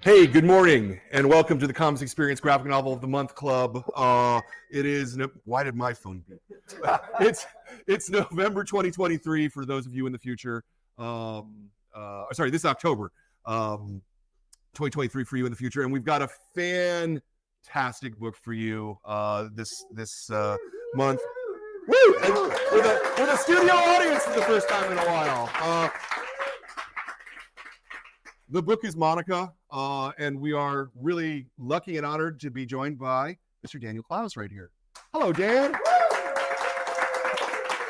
Hey, good morning, and welcome to the Comics Experience Graphic Novel of the Month Club. It is why did my phone beep? It's November 2023 for those of you in the future. Sorry, this is October 2023 for you in the future, and we've got a fantastic book for you this month. Woo! And with a studio audience for the first time in a while. The book is Monica, and we are really lucky and honored to be joined by Mr. Daniel CLOWES right here. Hello, Dan.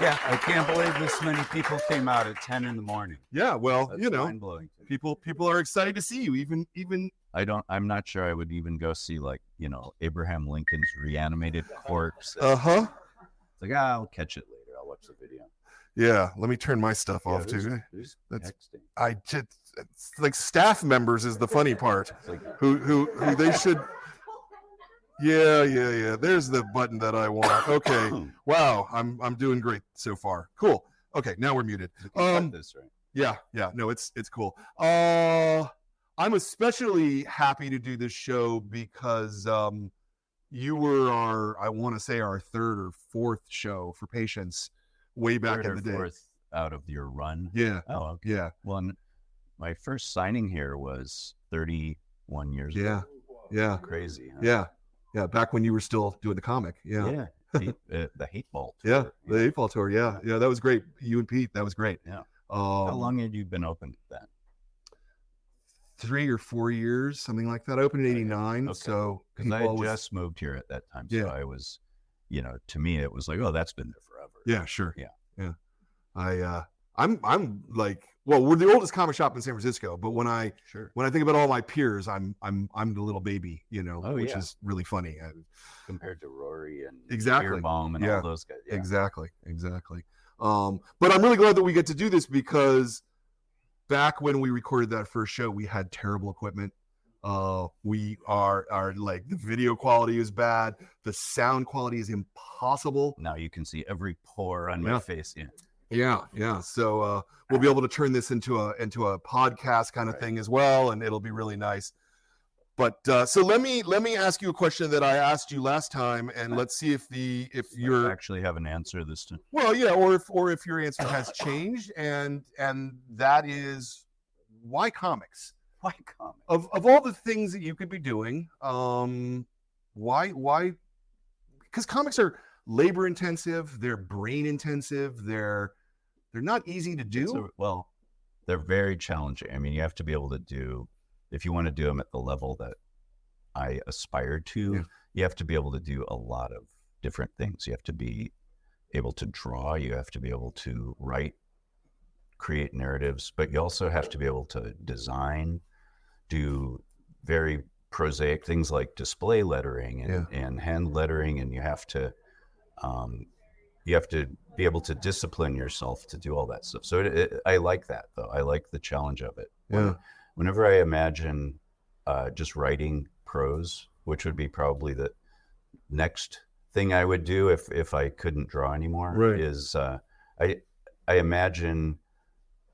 Yeah, I can't believe this many people came out at 10 in the morning. Yeah, well, That's you know, mind-blowing. people are excited to see you. Even I'm not sure I would even go see, like, Abraham Lincoln's reanimated corpse. Uh-huh. It's like, I'll catch it later. I'll watch the video. Yeah, let me turn my stuff off too. That's It's like staff members is the funny part. like, Who they should. Yeah. There's the button that I want. Okay. Wow, I'm doing great so far. Cool. Okay, now we're muted. this, right? Yeah. No, it's cool. I'm especially happy to do this show because you were our third or fourth show for Patience way back in the day. Fourth out of your run. Yeah. Oh, okay. Yeah. Well, my first signing here was 31 years ago. Yeah. Crazy. Huh? Yeah. Back when you were still doing the comic. Yeah. The Hate Ball tour. Yeah. The Hate Ball tour. Yeah. That was great. You and Pete. That was great. Yeah. How long had you been open then? 3 or 4 years, something like that. I opened in '89. Okay. So because I had just moved here at that time, so I was, to me it was like, oh, that's been there forever. Yeah, sure. Yeah. I'm like, well, we're the oldest comic shop in San Francisco, but when I think about all my peers, I'm the little baby, which is really funny compared to Rory and exactly Beerbaum and all those guys. Yeah. Exactly. But I'm really glad that we get to do this because back when we recorded that first show, we had terrible equipment. We are like the video quality is bad, the sound quality is impossible. Now you can see every pore on my face. Yeah. So we'll be able to turn this into a podcast kind of thing as well, and it'll be really nice. But so let me ask you a question that I asked you last time, and let's see if you actually have an answer this time. Well, yeah, or if your answer has changed, and that is why comics? Why comics? Of all the things that you could be doing, why? Because comics are labor intensive, they're brain intensive, they're not easy to do. They're very challenging. I mean, you have to be able to do, if you want to do them at the level that I aspire to, you have to be able to do a lot of different things. You have to be able to draw, you have to be able to write, create narratives, but you also have to be able to design, do very prosaic things like display lettering and hand lettering, and you have to be able to discipline yourself to do all that stuff. So I like that, though. I like the challenge of it. Whenever I imagine just writing prose, which would be probably the next thing I would do if I couldn't draw anymore, is I imagine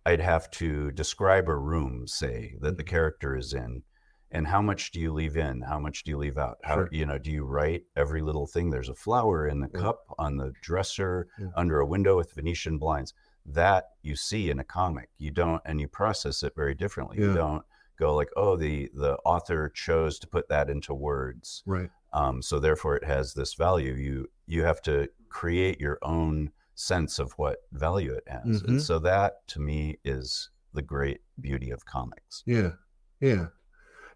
I'd have to describe a room, say, that the character is in, and how much do you leave in? How much do you leave out? How do you write every little thing? There's a flower in the cup, on the dresser, under a window with Venetian blinds. That you see in a comic. You don't, and you process it very differently. You don't go like, oh, the author chose to put that into words. Right. So therefore it has this value. You have to create your own sense of what value it has. And so that to me is the great beauty of comics. Yeah.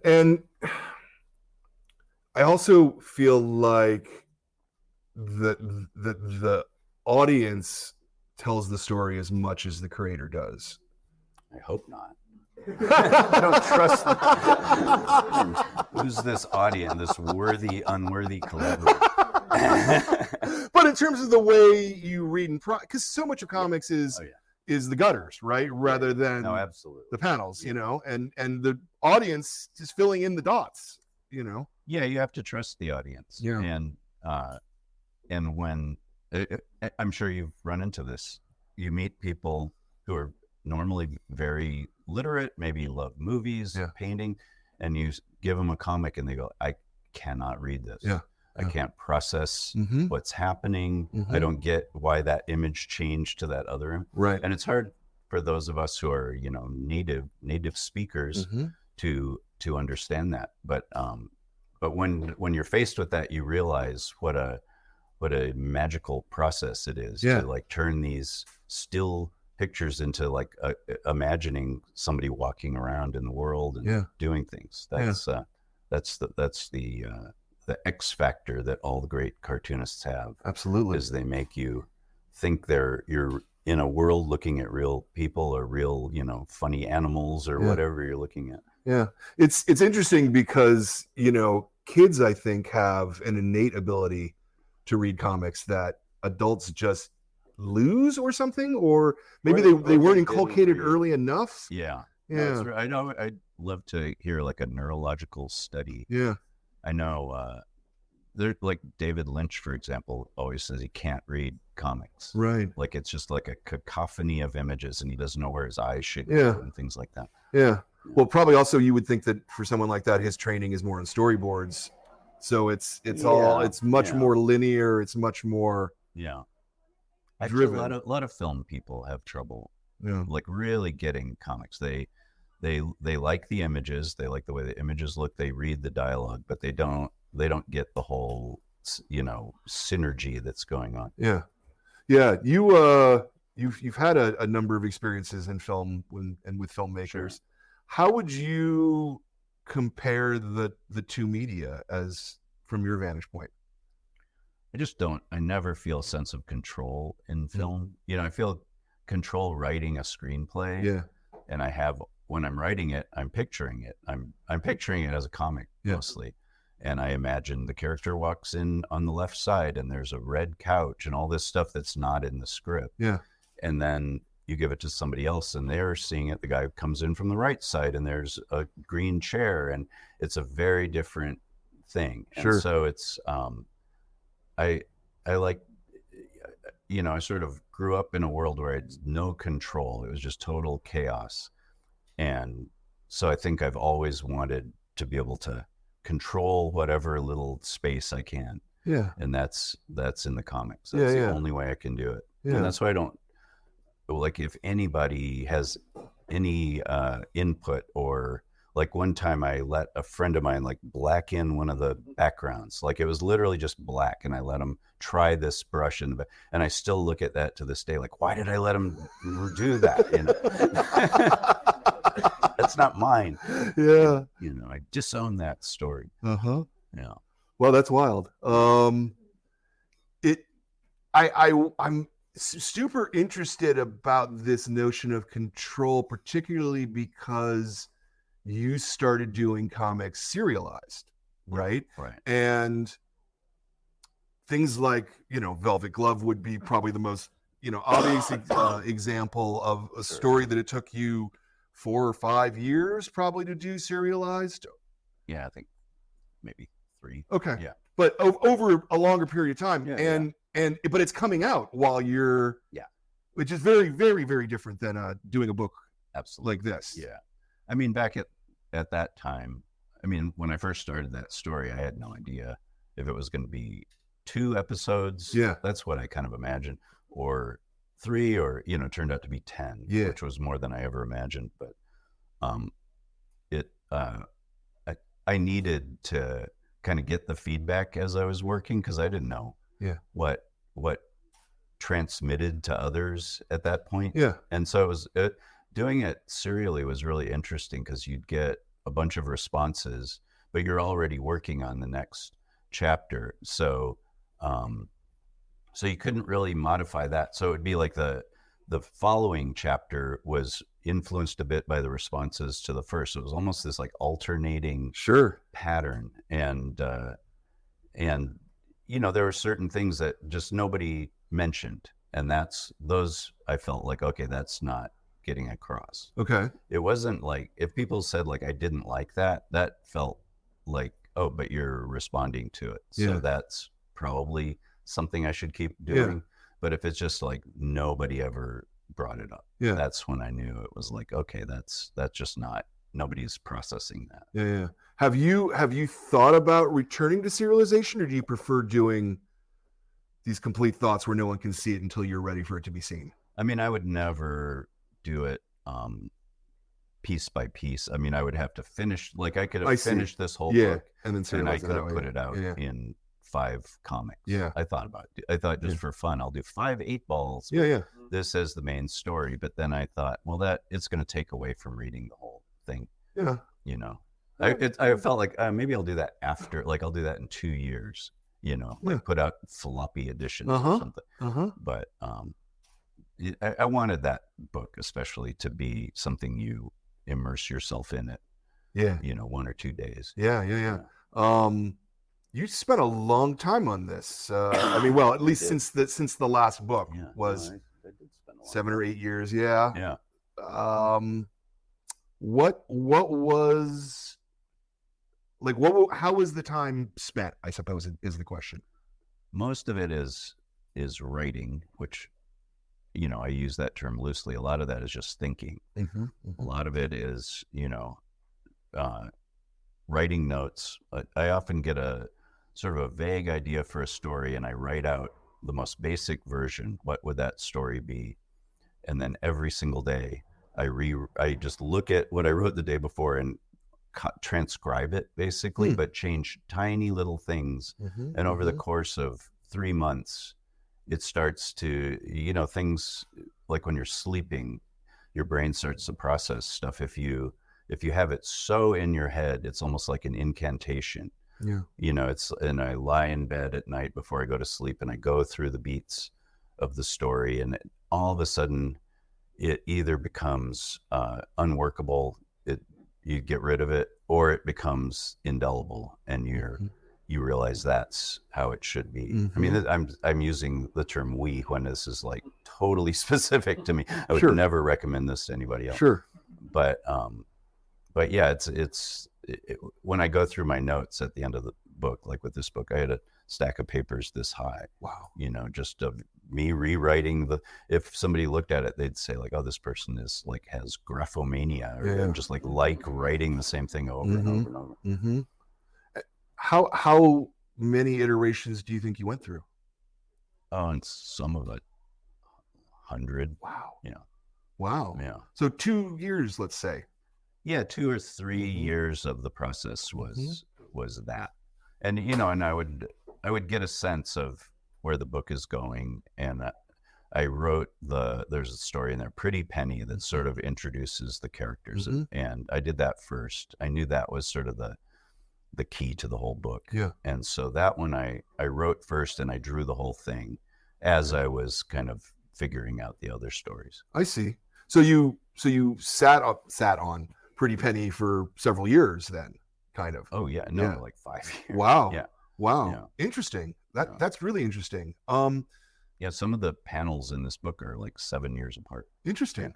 And I also feel like the audience tells the story as much as the creator does. I hope not. I don't trust them. Who's this audience, this worthy, unworthy collaborator? But in terms of the way you read and because so much of comics is the gutters, right? Rather than the panels, and the audience is filling in the dots, Yeah, you have to trust the audience. Yeah. And when I'm sure you've run into this, you meet people who are normally very literate, maybe love movies, painting, and you give them a comic and they go, I cannot read this. Yeah. I can't process what's happening. I don't get why that image changed to that other image. Right. And it's hard for those of us who are, native speakers to understand that. But when you're faced with that, you realize what a magical process it is to like turn these still pictures into like imagining somebody walking around in the world and doing things. That's the X factor that all the great cartoonists have. Absolutely. Is they make you think you're in a world looking at real people or real, funny animals or whatever you're looking at. Yeah. It's interesting because, kids, I think, have an innate ability to read comics that adults just lose or something, or maybe they weren't inculcated early enough. Yeah. Yeah. I know. I'd love to hear like a neurological study. Yeah. I know there, like David Lynch, for example, always says he can't read comics. Right. Like it's just like a cacophony of images and he doesn't know where his eyes should go and things like that. Yeah. Well, probably also you would think that for someone like that, his training is more on storyboards. So it's much more linear. It's much more driven. A lot of film people have trouble like really getting comics. They like the images, they like the way the images look, they read the dialogue, but they don't get the whole synergy that's going on. Yeah. You've had a number of experiences in film and with filmmakers. Sure. How would you compare the two media as from your vantage point? I never feel a sense of control in film. I feel control writing a screenplay. Yeah. And when I'm writing it, I'm picturing it. I'm picturing it as a comic mostly. And I imagine the character walks in on the left side and there's a red couch and all this stuff that's not in the script. Yeah. And then you give it to somebody else and they're seeing it. The guy comes in from the right side and there's a green chair and it's a very different thing. Sure. And so it's, I like, I sort of grew up in a world where I had no control. It was just total chaos. And so I think I've always wanted to be able to control whatever little space I can. Yeah. And that's in the comics. That's the only way I can do it. Yeah. And that's why I don't, like, if anybody has any input, or like one time I let a friend of mine like black in one of the backgrounds. Like it was literally just black and I let him try this brush and I still look at that to this day. Like, why did I let him do that? That's not mine. Yeah. I disown that story. Uh-huh. Yeah. Well, that's wild. I'm super interested about this notion of control, particularly because you started doing comics serialized, right? Right. And things like, Velvet Glove would be probably the most, obvious example of a story that it took you 4 or 5 years probably to do serialized. Yeah, I think maybe 3. Okay. Yeah. But over a longer period of time. But it's coming out while you're, which is very, very, very different than doing a book absolutely like this. Yeah. I mean, back at that time, when I first started that story, I had no idea if it was going to be 2 episodes. Yeah. That's what I kind of imagined, or 3, or, turned out to be 10, which was more than I ever imagined. But I needed to kind of get the feedback as I was working, because I didn't know what transmitted to others at that point. Yeah. And so it was doing it serially was really interesting, because you'd get a bunch of responses, but you're already working on the next chapter. So you couldn't really modify that. So it'd be like the following chapter was influenced a bit by the responses to the first. So it was almost this like alternating pattern. And there were certain things that just nobody mentioned. And those I felt like, okay, that's not getting across. Okay. It wasn't like, if people said like, I didn't like that felt like, oh, but you're responding to it. So that's probably something I should keep doing. Yeah. But if it's just like nobody ever brought it up, that's when I knew it was like, okay, that's just not nobody's processing that. Yeah. Have you thought about returning to serialization, or do you prefer doing these complete thoughts where no one can see it until you're ready for it to be seen? I mean, I would never do it piece by piece. I mean, I would have to finish, like I could have finished this whole book, and then and I could have put it out in 5 comics. Yeah. I thought about it. I thought just for fun, I'll do 5 8-balls. Yeah. This as the main story. But then I thought, well, that it's going to take away from reading the whole thing. Yeah. You know, I felt like maybe I'll do that after, like I'll do that in 2 years, you know, like put out floppy editions or something. But I wanted that book especially to be something you immerse yourself in it. Yeah. You know, 1 or 2 days. Yeah. You spent a long time on this. I mean, well, at least since the last book was I did spend a lot 7 or 8 years. Yeah. Yeah. What was like? How was the time spent? I suppose is the question. Most of it is writing, which, you know, I use that term loosely. A lot of that is just thinking. A lot of it is, you know, writing notes. I often get a sort of a vague idea for a story, and I write out the most basic version. What would that story be? And then every single day, I just look at what I wrote the day before and transcribe it basically, but change tiny little things. And over the course of 3 months, it starts to, you know, things like when you're sleeping, your brain starts to process stuff. If you have it so in your head, it's almost like an incantation. Yeah. You know, and I lie in bed at night before I go to sleep, and I go through the beats of the story, and all of a sudden it either becomes unworkable, you get rid of it, or it becomes indelible, and you realize that's how it should be. I mean, I'm using the term "we" when this is like totally specific to me. I would never recommend this to anybody else. But yeah, it's when I go through my notes at the end of the book, like with this book, I had a stack of papers this high. Wow. You know, just of me rewriting if somebody looked at it, they'd say like, oh, this person is like has graphomania, or just like writing the same thing over and over and over. How many iterations do you think you went through? Oh, and some of it 100. Wow. Yeah. Wow. Yeah. So 2 years, let's say. Yeah, 2 or 3 years of the process was that. And you know, and I would get a sense of where the book is going, and I wrote there's a story in there, Pretty Penny, that sort of introduces the characters, and I did that first. I knew that was sort of the key to the whole book. Yeah. And so that one I wrote first, and I drew the whole thing as I was kind of figuring out the other stories. I see. So you sat on Pretty Penny for several years then, kind of. Oh yeah, no, like 5 years. Wow. Yeah. Wow. Yeah. Interesting. That's really interesting. Yeah, some of the panels in this book are like 7 years apart. Interesting.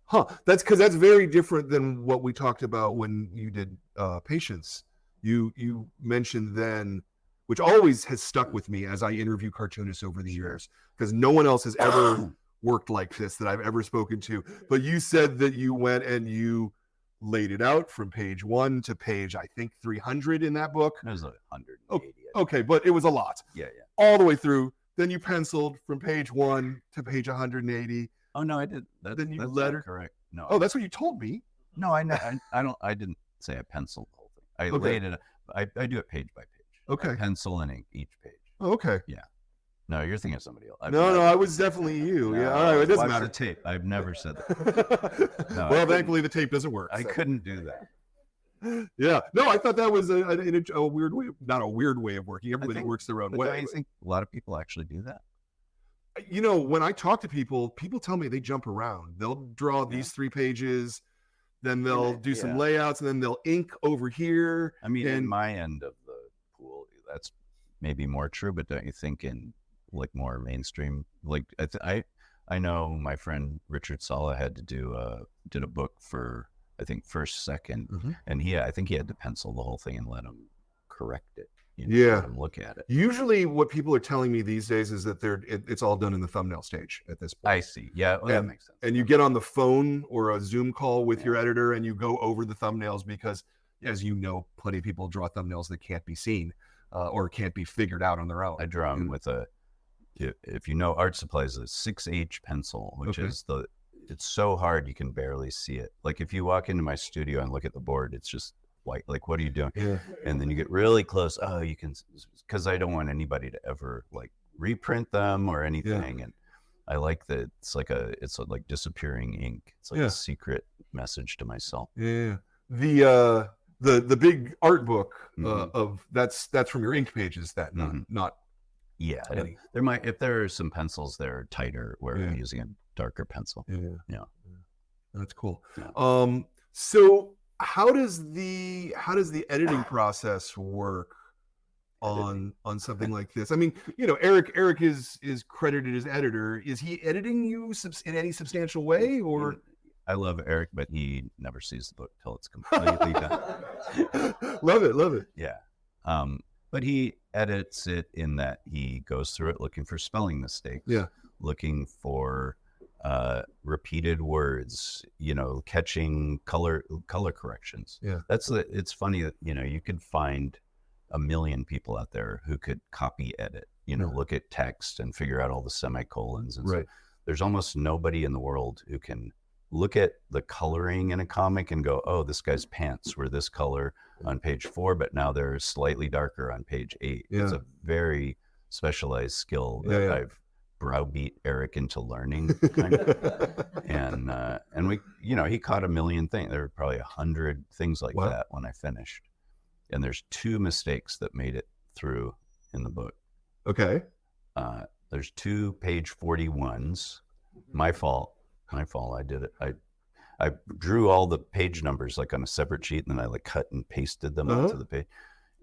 Huh. That's because that's very different than what we talked about when you did Patience. You mentioned then, which always has stuck with me as I interview cartoonists over the years, because no one else has ever worked like this that I've ever spoken to. But you said that you went and you laid it out from page 1 to page, I think 300 in that book. It was like 180. Okay, but it was a lot. Yeah. All the way through. Then you penciled from page 1 to page 180. Oh no, I did. Then you letter correct. No. Oh, that's what you told me. No, I don't. I didn't say I penciled the whole thing. I laid it. I do it page by page. Okay. I pencil and ink each page. Oh, okay. Yeah. No, you're thinking of somebody else. No, I was definitely you. No, yeah. All right. It doesn't matter. The tape. I've never said that. No, well, thankfully the tape doesn't work. I couldn't do that. Yeah. No, I thought that was a weird way, not a weird way of working. Everybody works their own way. I think a lot of people actually do that. You know, when I talk to people tell me they jump around. They'll draw these 3 pages, then they'll do some layouts, and then they'll ink over here. I mean, in my end of the pool, that's maybe more true, but don't you think in like more mainstream, like I know my friend Richard Sala had to did a book for, I think, First Second, and I think he had to pencil the whole thing and let him correct it. You know, Yeah. let them look at it. Usually what people are telling me these days is that it's all done in the thumbnail stage at this point. I see. Yeah, well, that makes sense. And you get on the phone or a Zoom call with your editor and you go over the thumbnails because, as you know, plenty of people draw thumbnails that can't be seen or can't be figured out on their own. I draw them with if you know art supplies, a 6H pencil, which is it's so hard you can barely see it. Like if you walk into my studio and look at the board, it's just white. Like, what are you doing? Yeah. And then you get really close. Oh, you can, because I don't want anybody to ever like reprint them or anything. And I like that it's like disappearing ink. It's like a secret message to myself. Yeah. The big art book of that's from your ink pages, that not yeah. There might, if there are some pencils that are tighter where I'm using a darker pencil. Yeah. That's cool. Yeah. So how does the editing process work on something like this? I mean, you know, Eric is credited as editor. Is he editing you in any substantial way, or? I love Eric, but he never sees the book till it's completely done. Love it. Yeah. But he edits it in that he goes through it looking for spelling mistakes. Yeah. Looking for repeated words, you know, catching color corrections. Yeah. It's funny that, you know, you could find a million people out there who could copy edit, you know, look at text and figure out all the semicolons and stuff. There's almost nobody in the world who can look at the coloring in a comic and go, oh, this guy's pants were this color on page 4, but now they're slightly darker on page 8. Yeah. It's a very specialized skill that I've browbeat Eric into learning, kind of. And we, you know, he caught a million things. There were probably 100 things like that when I finished. And there's 2 mistakes that made it through in the book. Okay. There's 2 page 41s. My fault. I did it. I drew all the page numbers like on a separate sheet, and then I like cut and pasted them onto the page,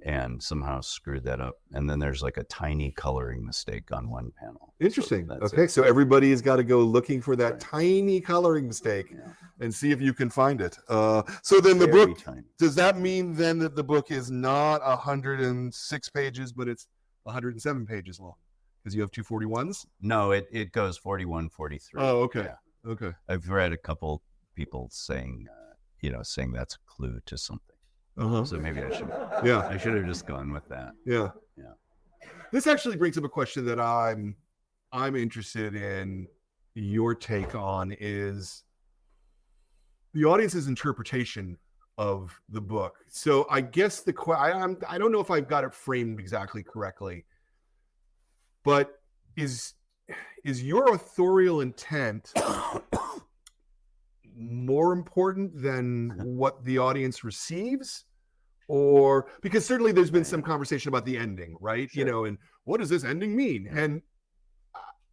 and somehow screwed that up. And then there's like a tiny coloring mistake on one panel. Interesting. So so everybody has got to go looking for that tiny coloring mistake and see if you can find it. So then the book, does that mean then that the book is not 106 pages, but it's 107 pages long? Because you have 2 41s? No, it goes 41, 43. Oh, okay. Yeah. Okay. I've read a couple people saying, saying that's a clue to something. So maybe I should. Yeah. I should have just gone with that. Yeah. Yeah. This actually brings up a question that I'm interested in your take on, is the audience's interpretation of the book. So I guess I don't know if I've got it framed exactly correctly, but is your authorial intent more important than what the audience receives? Or because certainly there's been some conversation about the ending, right? Sure. You know, and what does this ending mean? And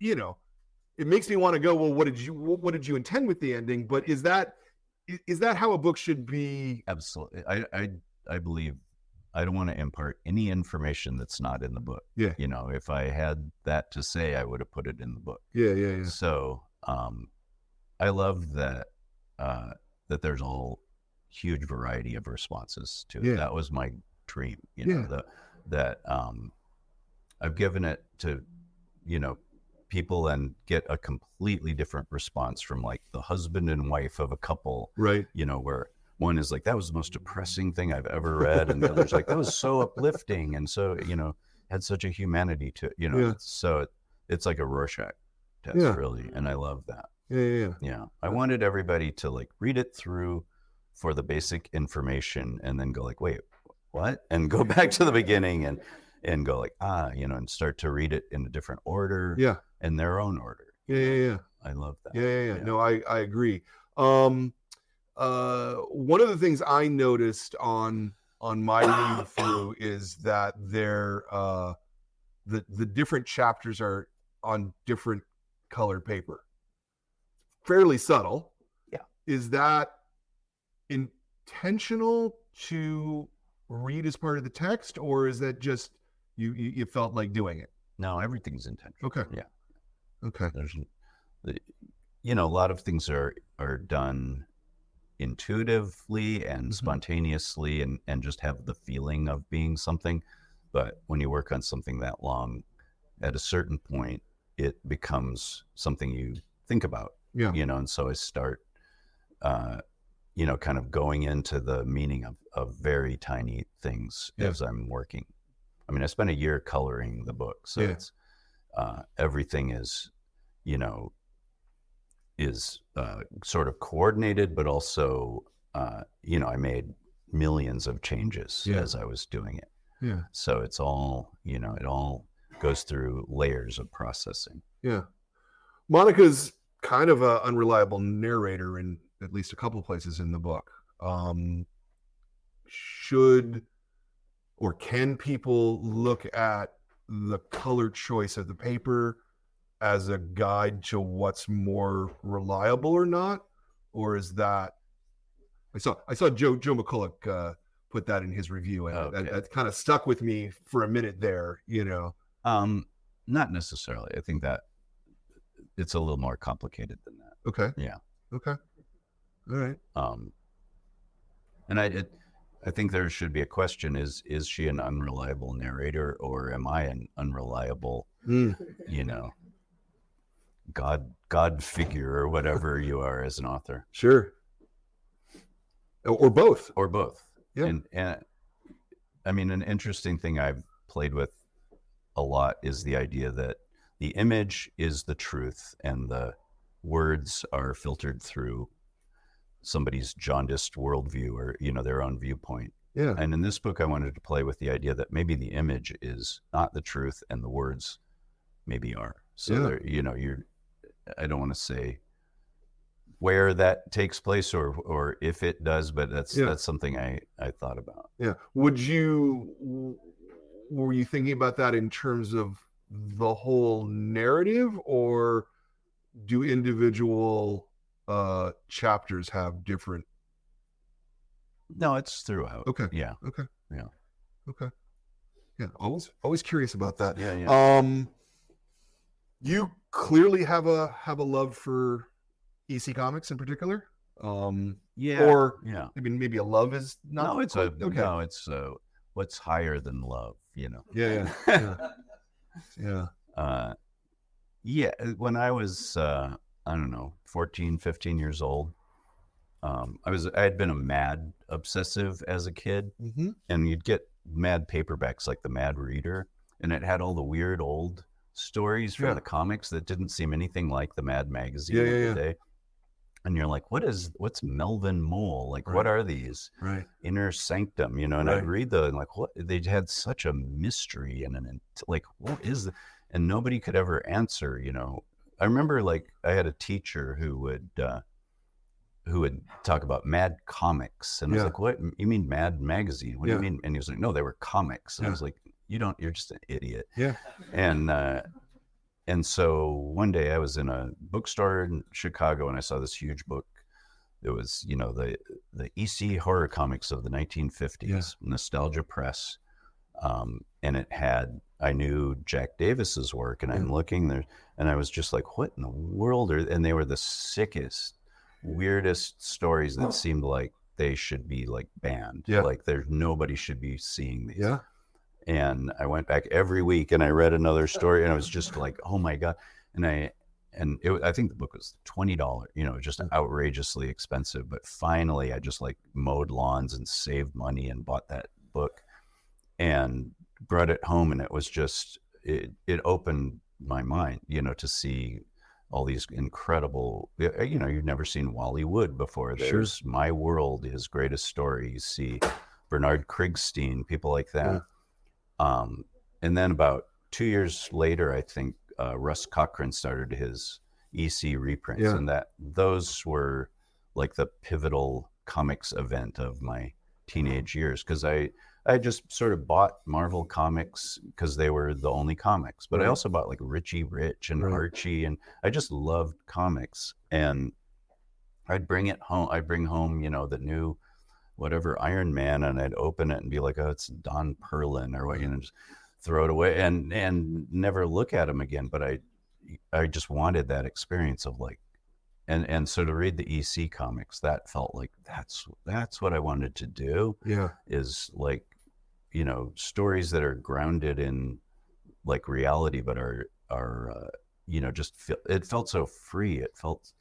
you know, it makes me want to go, well, what did you intend with the ending? But is that how a book should be? Absolutely. I believe I don't want to impart any information that's not in the book. Yeah. You know, if I had that to say, I would have put it in the book. Yeah. So I love that that there's a huge variety of responses to it. Yeah. That was my dream, you know, that I've given it to, you know, people and get a completely different response from like the husband and wife of a couple, right? You know, where one is like, that was the most depressing thing I've ever read. And the other's like, that was so uplifting. And so, you know, had such a humanity to it, you know. Yeah. So it's like a Rorschach test, really. And I love that. Yeah. I wanted everybody to like read it through for the basic information and then go like, wait, what? And go back to the beginning and go like, you know, and start to read it in a different order. Yeah. In their own order. Yeah. I love that. Yeah. No, I agree. One of the things I noticed on my reading through is that the different chapters are on different colored paper. Fairly subtle. Yeah. Is that intentional to read as part of the text, or is that just you felt like doing it? No, everything's intentional. Okay. Yeah. Okay. There's, you know, a lot of things are done intuitively and spontaneously and just have the feeling of being something. But when you work on something that long, at a certain point, it becomes something you think about, Yeah. and so I start, kind of going into the meaning of very tiny things as I'm working. I mean, I spent a year coloring the book, so it's everything is, sort of coordinated, but also, I made millions of changes as I was doing it. Yeah. So it's all, it all goes through layers of processing. Yeah. Monica's kind of an unreliable narrator in at least a couple of places in the book. Should or can people look at the color choice of the paper as a guide to what's more reliable or not? Or is that I saw Joe McCulloch put that in his review, and that kind of stuck with me for a minute there, Not necessarily. I think that it's a little more complicated than that. Okay. Yeah. Okay. All right. And I think there should be a question: is she an unreliable narrator, or am I an unreliable, God figure, or whatever you are as an author? Sure. Or both. Or both. Yeah. And I mean, an interesting thing I've played with a lot is the idea that the image is the truth and the words are filtered through somebody's jaundiced worldview or, their own viewpoint. Yeah. And in this book, I wanted to play with the idea that maybe the image is not the truth and the words maybe are. So, I don't want to say where that takes place or if it does, but that's something I thought about. Yeah. Were you thinking about that in terms of the whole narrative, or do individual chapters have different? No, it's throughout. Okay. Yeah. Okay. Yeah. Okay. Yeah. Always curious about that. Yeah. You clearly have a love for EC Comics in particular. Yeah. Or yeah. I mean, maybe a love is not. No, it's what's higher than love. Yeah. Yeah. When I was I don't know, 14, 15 years old, I had been a Mad obsessive as a kid, and you'd get Mad paperbacks like the Mad Reader, and it had all the weird old stories from the comics that didn't seem anything like the Mad magazine of the day. And you're like, what's Melvin Mole? Like, what are these? Right. Inner Sanctum, and I'd read and like, what? They had such a mystery and like, what is it? And nobody could ever answer, I remember like I had a teacher who would talk about Mad Comics. And I was like, what? You mean Mad Magazine? What do you mean? And he was like, no, they were comics. And I was like, you're just an idiot. Yeah. And so one day I was in a bookstore in Chicago and I saw this huge book. It was, the EC horror comics of the 1950s, Nostalgia Press. And I knew Jack Davis's work, and I'm looking there and I was just like, what in the world and they were the sickest, weirdest stories that seemed like they should be like banned. Like nobody should be seeing these. Yeah. And I went back every week and I read another story and I was just like, oh my God. I think the book was $20, just outrageously expensive. But finally I just like mowed lawns and saved money and bought that book and brought it home. And it was just, it opened my mind, to see all these incredible, you've never seen Wally Wood before. There's My World, his greatest story. You see Bernard Krigstein, people like that. And then about 2 years later, I think Russ Cochran started his EC reprints, and those were like the pivotal comics event of my teenage years, because I just sort of bought Marvel comics because they were the only comics, but I also bought like Richie Rich and Archie, and I just loved comics. And I'd bring home, the new whatever Iron Man, and I'd open it and be like, oh, it's Don Perlin or what, just throw it away and never look at him again. But I just wanted that experience of like, and so to read the EC comics, that felt like that's what I wanted to do. Yeah, is like you know, stories that are grounded in like reality, but are you know, just feel, it felt so free. It felt,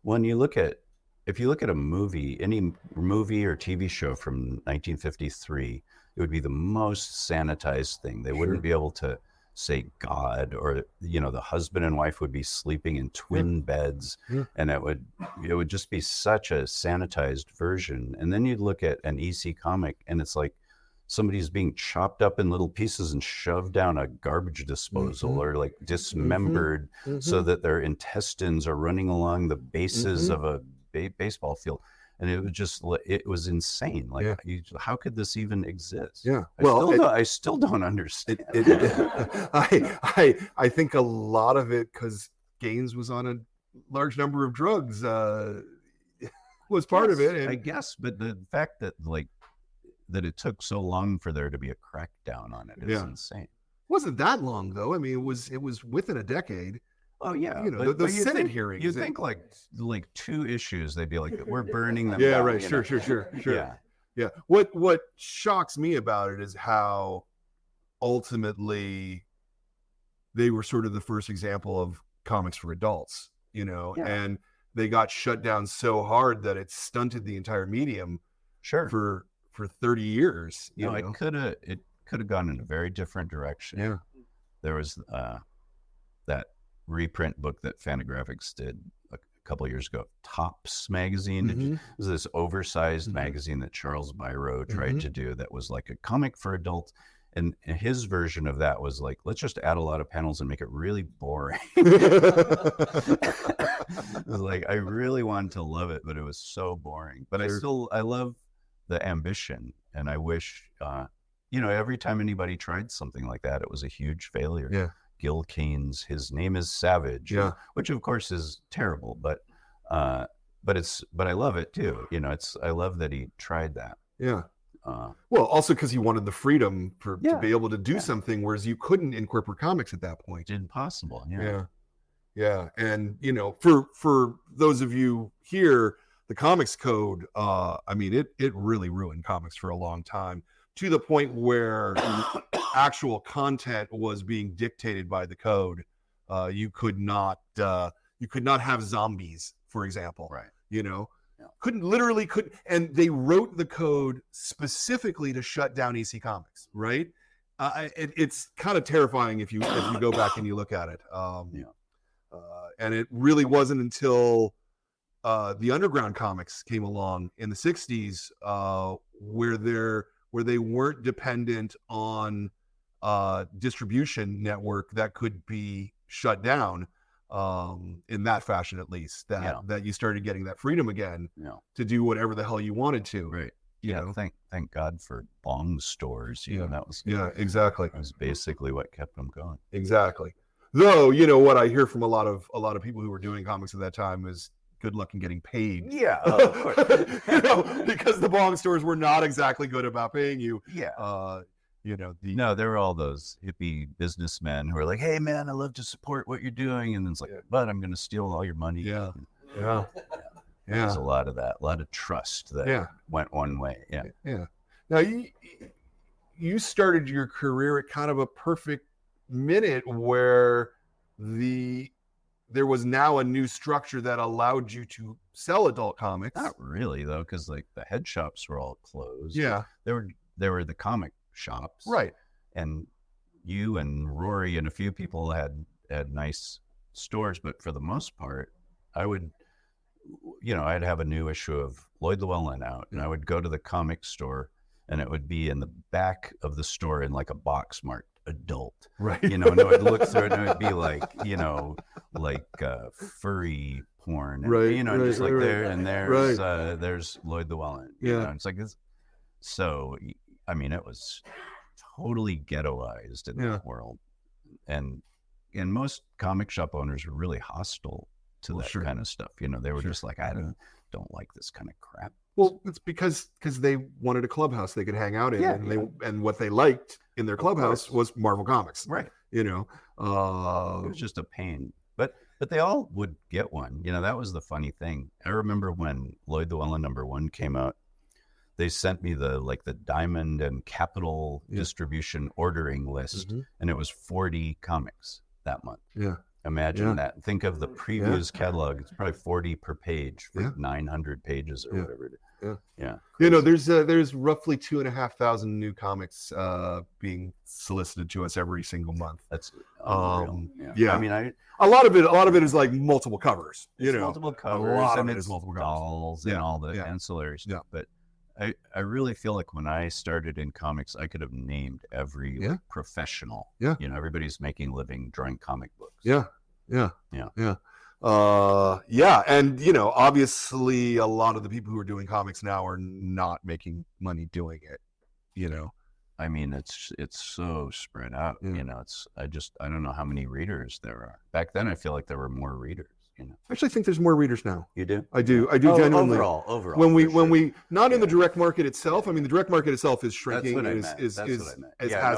when you look at, if you look at a movie, any movie or TV show from 1953, it would be the most sanitized thing. They wouldn't be able to say God, or, you know, the husband and wife would be sleeping in twin beds, and it would just be such a sanitized version. And then you'd look at an EC comic, and it's like somebody's being chopped up in little pieces and shoved down a garbage disposal, or like dismembered, so that their intestines are running along the bases of a baseball field. And it was just, it was insane. Like, how could this even exist? I still don't understand. I think a lot of it, because Gaines was on a large number of drugs, was part of it. And I guess, but the fact that like that it took so long for there to be a crackdown on it is insane. Wasn't that long though. I mean, it was within a decade. Oh yeah, you know, the Senate hearings. You think like 2 issues, they'd be like, we're burning them. Yeah, down, right. Sure. Yeah. What shocks me about it is how ultimately they were sort of the first example of comics for adults, you know, and they got shut down so hard that it stunted the entire medium. For 30 years. You know? It could have gone in a very different direction. Yeah. There was that reprint book that Fantagraphics did a couple of years ago, Tops magazine. It was this oversized magazine that Charles Biro tried to do that was like a comic for adults. And his version of that was like, let's just add a lot of panels and make it really boring. It was like, I really wanted to love it, but it was so boring. But I love the ambition, and I wish, you know, every time anybody tried something like that, it was a huge failure. Gil Kane's His Name is Savage, which of course is terrible, but I love it too. You know, I love that he tried that. Well, also because he wanted the freedom to be able to do something, whereas you couldn't in corporate comics at that point. Impossible. Yeah. And you know, for those of you here, the Comics Code, I mean, it really ruined comics for a long time, to the point where actual content was being dictated by the code. You could not have zombies, for example. Right. You know, couldn't, and they wrote the code specifically to shut down EC Comics. Right. It's kind of terrifying if you go back and you look at it. And it really wasn't until the underground comics came along in the 60s, where they weren't dependent on distribution network that could be shut down, in that fashion, at least, that you started getting that freedom again to do whatever the hell you wanted to. Right. You know? Thank God for bong stores. You know, that was exactly. That was basically what kept them going. Exactly. Though, you know, what I hear from a lot of people who were doing comics at that time is good luck in getting paid. Yeah, of course. You know, because the bong stores were not exactly good about paying you. You know, no, there were all those hippie businessmen who are like, "Hey, man, I love to support what you're doing," and then it's like, "But I'm going to steal all your money." There's a lot of that, a lot of trust that went one way. Now you started your career at kind of a perfect minute where there was now a new structure that allowed you to sell adult comics. Not really, though, because like the head shops were all closed. There were the comic shops, right? And you and Rory and a few people had nice stores, but for the most part, I would, you know, I'd have a new issue of Lloyd Llewellyn out, and I would go to the comic store, and it would be in the back of the store in like a box marked adult, right? You know, and I would look through it, and it would be like, you know, like furry porn, and, right? You know, right, just like right, there, and there's Lloyd Llewellyn. You know, it's like this. So, I mean, it was totally ghettoized in that world, and most comic shop owners were really hostile to that kind of stuff. You know, they were just like, I don't like this kind of crap. Well, it's because they wanted a clubhouse they could hang out in, and what they liked in their clubhouse was Marvel Comics, right? You know, it was just a pain, but they all would get one. You know, that was the funny thing. I remember when Lloyd Llewellyn #1 came out, they sent me the diamond and capital distribution ordering list, and it was 40 comics that month. Yeah. Imagine that. Think of the previews catalog. It's probably 40 per page for 900 pages or whatever it is. Yeah. You know, there's roughly 2,500 new comics being solicited to us every single month. That's I mean, a lot of it is like multiple covers. Multiple covers, a lot and of it it's is multiple covers. dolls and all the ancillary stuff. But I really feel like when I started in comics, I could have named every professional. Yeah. You know, everybody's making a living drawing comic books. Yeah. And you know, obviously a lot of the people who are doing comics now are not making money doing it, you know. I mean, it's so spread out. You know, I don't know how many readers there are. Back then I feel like there were more readers, you know. I actually think there's more readers now. You do? I do genuinely. Overall. When we not in the direct market itself. I mean, the direct market itself is shrinking. Has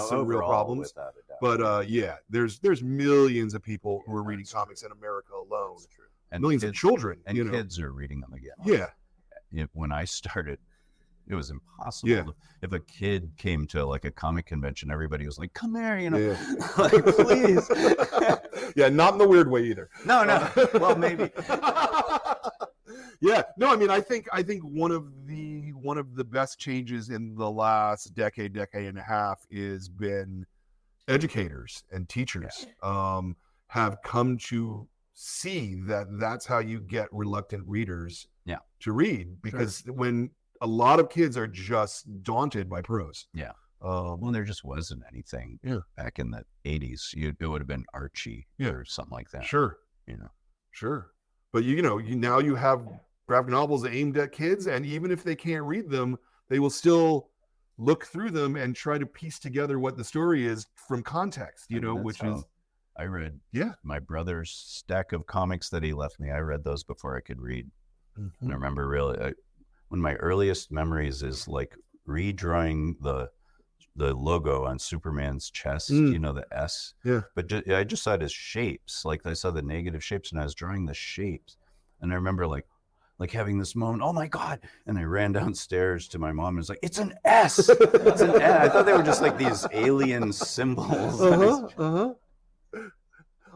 some real problems. But there's millions of people who are reading comics in America alone, and millions of children, and kids are reading them again. Yeah. When I started, it was impossible. If a kid came to like a comic convention, everybody was like, "Come here," you know, like, please. Not in the weird way either. No. Well, maybe. No. I mean, I think one of the best changes in the last decade and a half has been educators and teachers have come to see that that's how you get reluctant readers to read, because when a lot of kids are just daunted by prose. Well, there just wasn't anything back in the 80s. It would have been Archie or something like that. Sure. But now you have graphic novels aimed at kids, and even if they can't read them, they will still look through them and try to piece together what the story is from context, I read my brother's stack of comics that he left me. I read those before I could read. And I remember really one of my earliest memories is like redrawing the logo on Superman's chest, the S. But I just saw it as shapes. Like I saw the negative shapes and I was drawing the shapes. And I remember like having this moment, oh my God. And I ran downstairs to my mom and was like, it's an S. It's an S. I thought they were just like these alien symbols.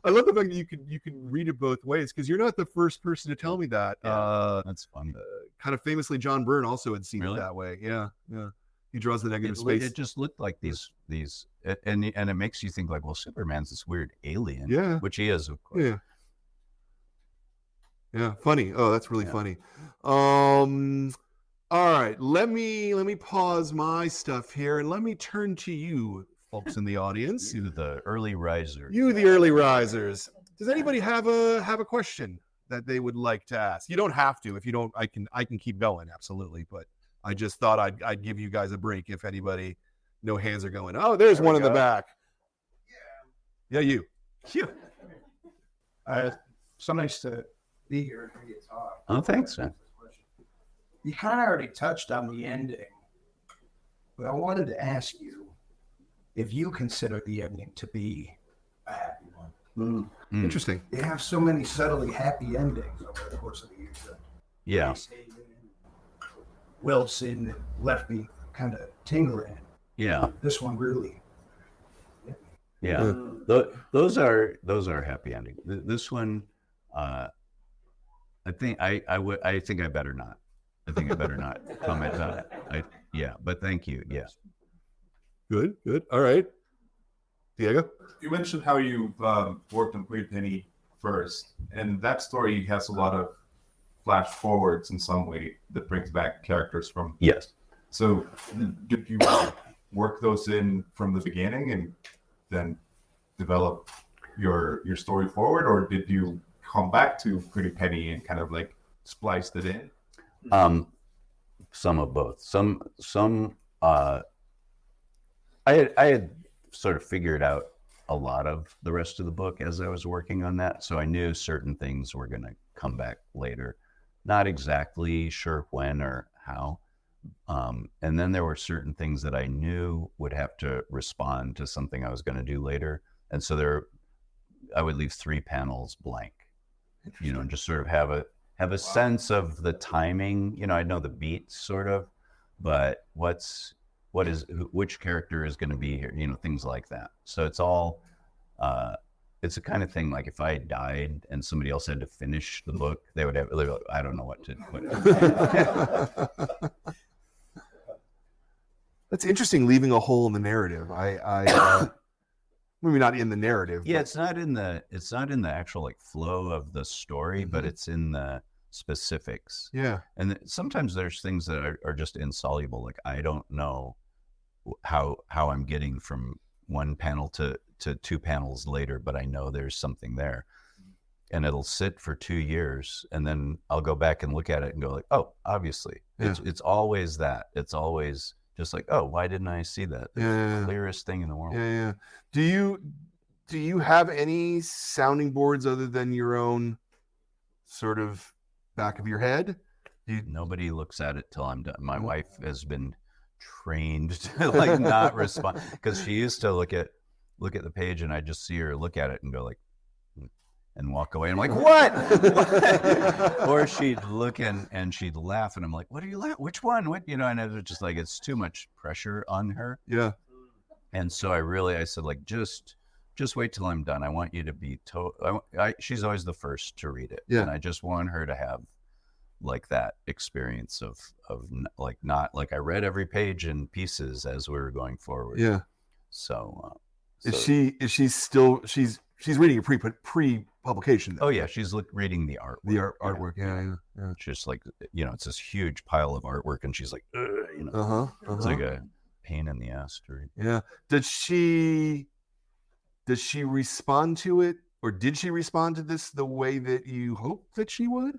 I love the fact that you can read it both ways, because you're not the first person to tell me that. That's funny. Kind of famously, John Byrne also had seen it that way. He draws the negative space. It just looked like these, and it makes you think like, well, Superman's this weird alien, which he is, of course. Yeah, funny. Oh, that's really funny. All right, let me pause my stuff here and let me turn to you, folks in the audience. You, the early risers. You, the early risers. Does anybody have a question that they would like to ask? You don't have to. If you don't, I can keep going. Absolutely. But I just thought I'd give you guys a break if anybody, no hands are going. Oh, there's one in the back. Yeah, you. So nice to be here and hear you talk. Oh, thanks, man. You kind of already touched on the ending, but I wanted to ask you if you consider the ending to be a happy one. Interesting. You have so many subtly happy endings over the course of the years. Yeah. Wilson left me kind of tingling. Yeah. This one really. Yeah. Those are happy endings. This one, I think I better not. I think I better not comment on it. But thank you. Yes. Good. All right. Diego? You mentioned how you worked on Queer Penny first, and that story has a lot of flash forwards in some way that brings back characters from. Yes. So did you work those in from the beginning and then develop your story forward, or did you come back to Pretty Penny and kind of like spliced it in? Some of both. I had sort of figured out a lot of the rest of the book as I was working on that, so I knew certain things were going to come back later. Not exactly sure when or how. And then there were certain things that I knew would have to respond to something I was going to do later, and so I would leave 3 panels blank, and just sort of have a sense of the timing. I know the beats sort of, but which character is going to be here, things like that. So it's all it's the kind of thing, like if I died and somebody else had to finish the book, they would have, I don't know what to That's interesting, leaving a hole in the narrative. Maybe not in the narrative. Yeah, but... it's not in the actual like flow of the story, but it's in the specifics. Yeah. And sometimes there's things that are just insoluble. Like I don't know how I'm getting from one panel to 2 panels later, but I know there's something there. And it'll sit for 2 years, and then I'll go back and look at it and go like, oh, obviously. Yeah. It's always that. It's always just like, oh, why didn't I see that? It's the clearest thing in the world. Yeah. Do you have any sounding boards other than your own sort of back of your head? Nobody looks at it till I'm done. My wife has been trained to like not respond, because she used to look at the page and I just see her look at it and go like, and walk away. And I'm like, what? Or she'd look and she'd laugh, and I'm like, what are you laughing? Which one? What? And it was just like, it's too much pressure on her. Yeah. And so I said like, just wait till I'm done. I want you to be she's always the first to read it. Yeah. And I just want her to have like that experience of like, not like I read every page in pieces as we were going forward. Yeah. So is she still she's reading a pre-publication then? Oh yeah, she's reading the artwork. The artwork. Yeah. Just like, it's this huge pile of artwork, and she's like, it's like a pain in the ass to read. Yeah. Does she respond to it, or did she respond to this the way that you hoped that she would?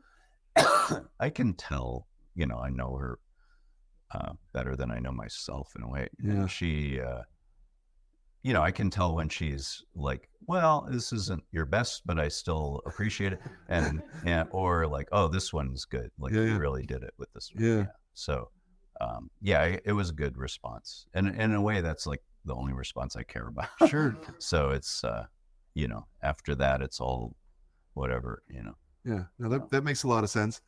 I can tell, I know her better than I know myself in a way. Yeah. And she, I can tell when she's like, well, this isn't your best, but I still appreciate it. And or like, oh, this one's good. Like you really did it with this one. Yeah. So, it was a good response. And in a way, that's like the only response I care about. Sure. So it's, after that, it's all whatever, Yeah. No, that makes a lot of sense.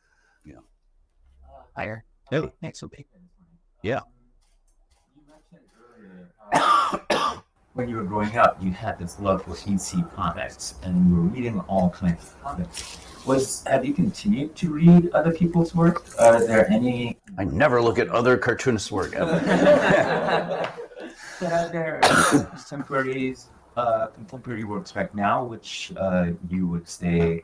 Yeah. Higher. Hey. Thanks for being. Yeah. You mentioned earlier when you were growing up, you had this love for DC comics, and you were reading all kinds of comics. Have you continued to read other people's work? Are there any? I never look at other cartoonists' work ever. Are there contemporary works right now which you would say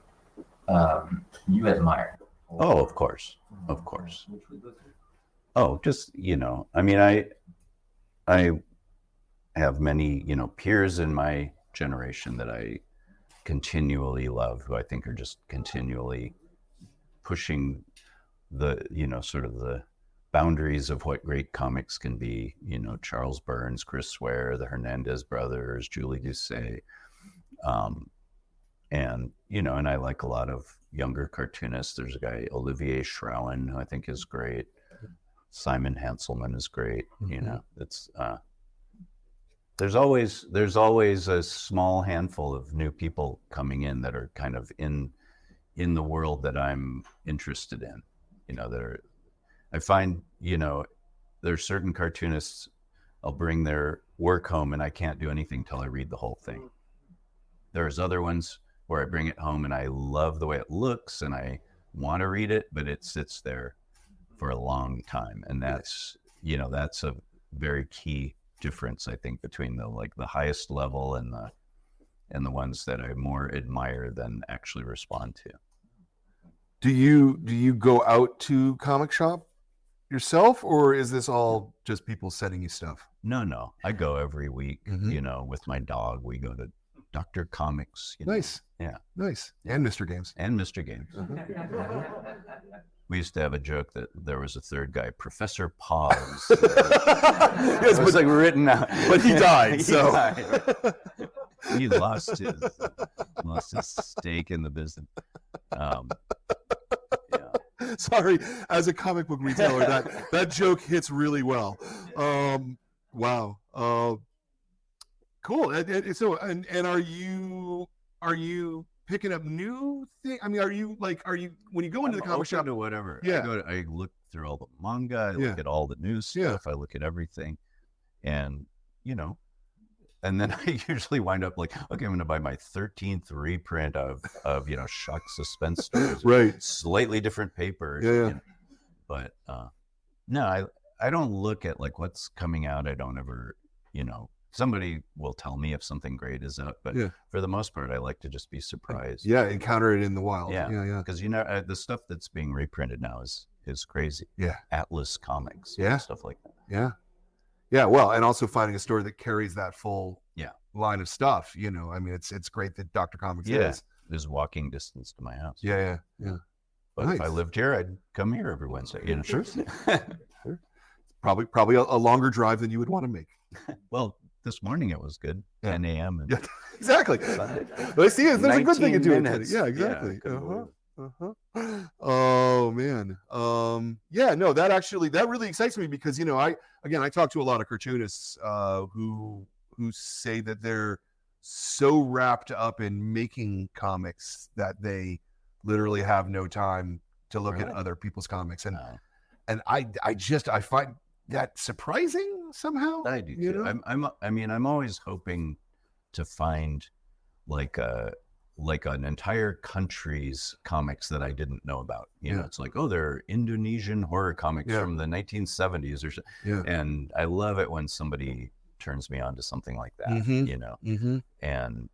you admire? Oh, of course. Which would those be? Oh, just, I mean, I have many, peers in my generation that I continually love, who I think are just continually pushing the, sort of the boundaries of what great comics can be. Charles Burns, Chris Ware, the Hernandez brothers, Julie Doucet. And I like a lot of younger cartoonists. There's a guy, Olivier Schrauen, who I think is great. Simon Hanselman is great. It's there's always a small handful of new people coming in that are kind of in the world that I'm interested in. I find, there's certain cartoonists, I'll bring their work home and I can't do anything till I read the whole thing. There's other ones where I bring it home and I love the way it looks and I want to read it, but it sits there for a long time. And that's, that's a very key difference, I think, between the highest level and the ones that I more admire than actually respond to. Do you go out to comic shop yourself, or is this all just people sending you stuff? No. I go every week, with my dog. We go to Dr. Comics. Nice. Yeah. Nice. And Mr. Games. And Mr. Games. We used to have a joke that there was a third guy, Professor Pogs. Yes, it was like written out. But he died, so. Died. He lost his stake in the business. Sorry, as a comic book retailer, that joke hits really well. Wow. Cool. So, and are you picking up new things? I mean, are you when you go into the comic shop to whatever? Yeah. I look through all the manga. I Yeah. look at all the new stuff. I look at everything, and and then I usually wind up like, okay, I'm going to buy my 13th reprint of shock suspense stories, Right. slightly different paper. Yeah. But no, I don't look at like what's coming out. I don't ever, somebody will tell me if something great is out, but for the most part, I like to just be surprised. Yeah, encounter it in the wild. Yeah, yeah. Because the stuff that's being reprinted now is crazy. Yeah. Atlas Comics. Yeah. Stuff like that. Yeah. Yeah. Well, and also finding a store that carries that full line of stuff. I mean, it's great that Dr. Comics is. There's walking distance to my house. Yeah. But if I Nice. lived here, I'd come here every Wednesday. Sure. Probably a longer drive than you would want to make. Well, this morning it was good. 10 a.m. Yeah, exactly. Sunday. But I see it. There's a good thing to 19 do. minutes. Yeah, exactly. Yeah, Oh man. Yeah. No, that really excites me because I talk to a lot of cartoonists who say that they're so wrapped up in making comics that they literally have no time to look at other people's comics, and I find that surprising somehow. I do too. I'm always hoping to find like an entire country's comics that I didn't know about. It's like, oh, they're Indonesian horror comics from the 1970s or so. Yeah. And I love it when somebody turns me on to something like that, and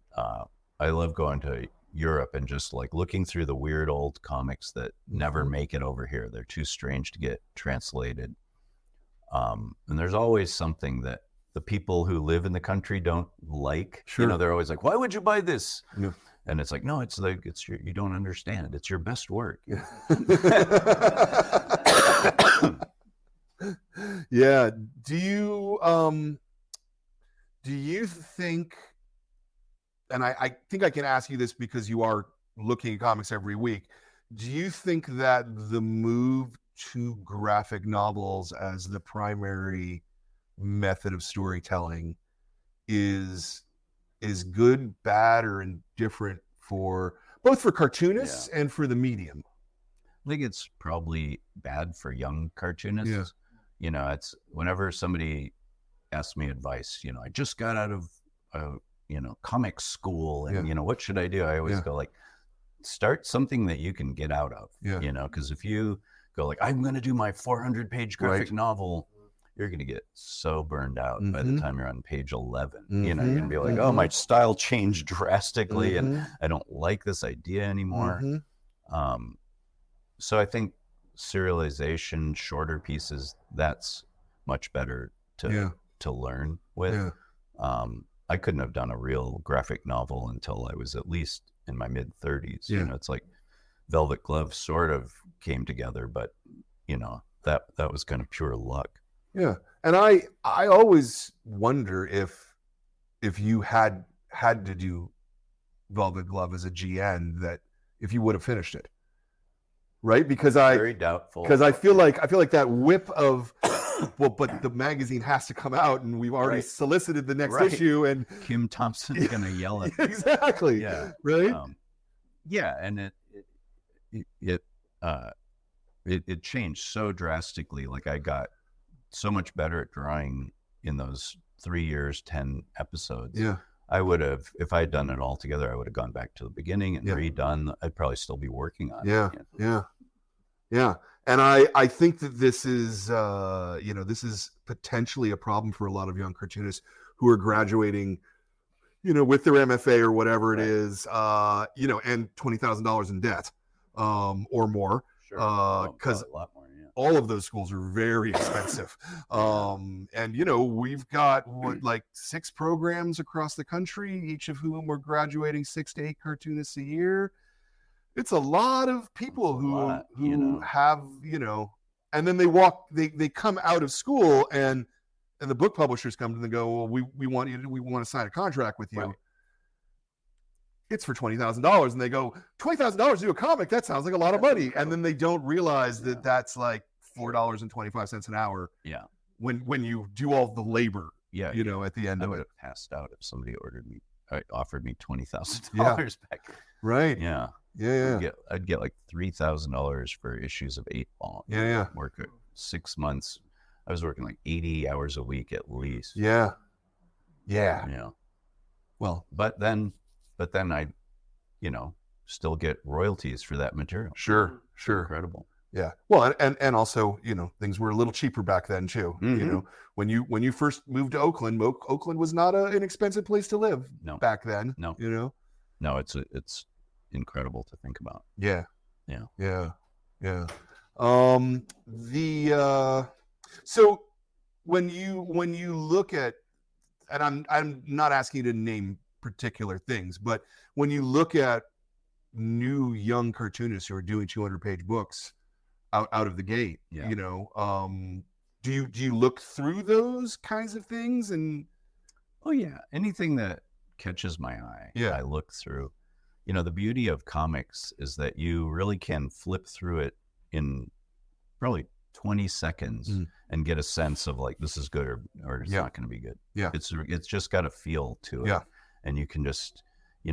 I love going to Europe and just like looking through the weird old comics that never make it over here. They're too strange to get translated. And there's always something that the people who live in the country don't like. Sure. They're always like, why would you buy this? Yeah. And it's like, no, you don't understand. It's your best work. Yeah. Do you think, and I think I can ask you this because you are looking at comics every week, do you think that the move to graphic novels as the primary method of storytelling is good, bad, or indifferent for both for cartoonists and for the medium? I think it's probably bad for young cartoonists. It's whenever somebody asks me advice, I just got out of comic school and what should I do? I always go like, start something that you can get out of, because if you go like, I'm going to do my 400-page graphic novel, you're going to get so burned out by the time you're on page 11. You're going to be like, oh, my style changed drastically and I don't like this idea anymore. So I think serialization, shorter pieces, that's much better to learn with. I couldn't have done a real graphic novel until I was at least in my mid 30s. It's like Velvet Glove sort of came together, but that was kind of pure luck. Yeah. And I always wonder if you had to do Velvet Glove as a GN, that if you would have finished it. Right? Because very doubtful. Because I feel like that whip of well, but the magazine has to come out and we've already solicited the next issue, and Kim Thompson's gonna yell at me. Exactly. Yeah. Right? And it changed so drastically. Like I got so much better at drawing in those 3 years, 10 episodes. Yeah. I would have, if I had done it all together, I would have gone back to the beginning and redone. I'd probably still be working on it. Yeah. And I think that this is, this is potentially a problem for a lot of young cartoonists who are graduating, with their MFA or whatever it is, and $20,000 in debt, or more. Sure. Because a lot more, all of those schools are very expensive. And we've got like 6 programs across the country, each of whom are graduating 6 to 8 cartoonists a year. It's a lot of people who have, and then they come out of school and the book publishers come to them and go, well, we want to sign a contract with you. Right. It's for $20,000. And they go, $20,000 to do a comic? That sounds like a lot of money. And then they don't realize that that's like $4.25 an hour. Yeah. When you do all the labor, at the end I of would it. have passed out if somebody ordered me offered me $20,000 back. Right. Yeah. Yeah. I'd get like $3,000 for issues of 8 Ball. Yeah. Work 6 months. I was working like 80 hours a week at least. Yeah. Well, but then I, still get royalties for that material. Sure. Incredible. Yeah. Well, and also, things were a little cheaper back then too. When you first moved to Oakland, Oakland was not an inexpensive place to live back then. No. No, it's incredible to think about. Yeah. So when you look at, and I'm not asking you to name particular things, but when you look at new young cartoonists who are doing 200-page books out of the gate, do you look through those kinds of things? And anything that catches my eye, I look through. The beauty of comics is that you really can flip through it in probably 20 seconds and get a sense of like, this is good or it's not going to be good. It's just got a feel to it. And you can just,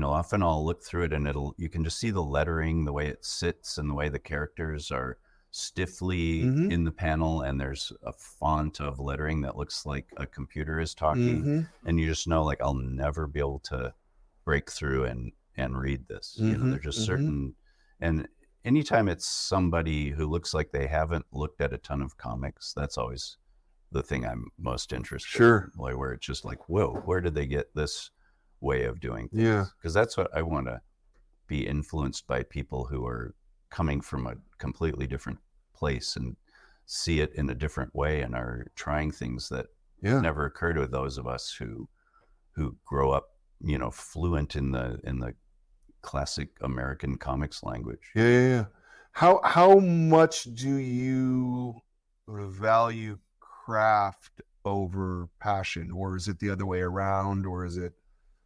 often I'll look through it and you can just see the lettering, the way it sits and the way the characters are stiffly in the panel, and there's a font of lettering that looks like a computer is talking, and you just know, like, I'll never be able to break through and read this. They're just certain, and anytime it's somebody who looks like they haven't looked at a ton of comics, that's always the thing I'm most interested in. Like, where it's just like, whoa, where did they get this way of doing things? Because that's what I want to be influenced by, people who are coming from a completely different place and see it in a different way and are trying things that never occur to those of us who grow up, fluent in the classic American comics language. How much do you value craft over passion, or is it the other way around, or is it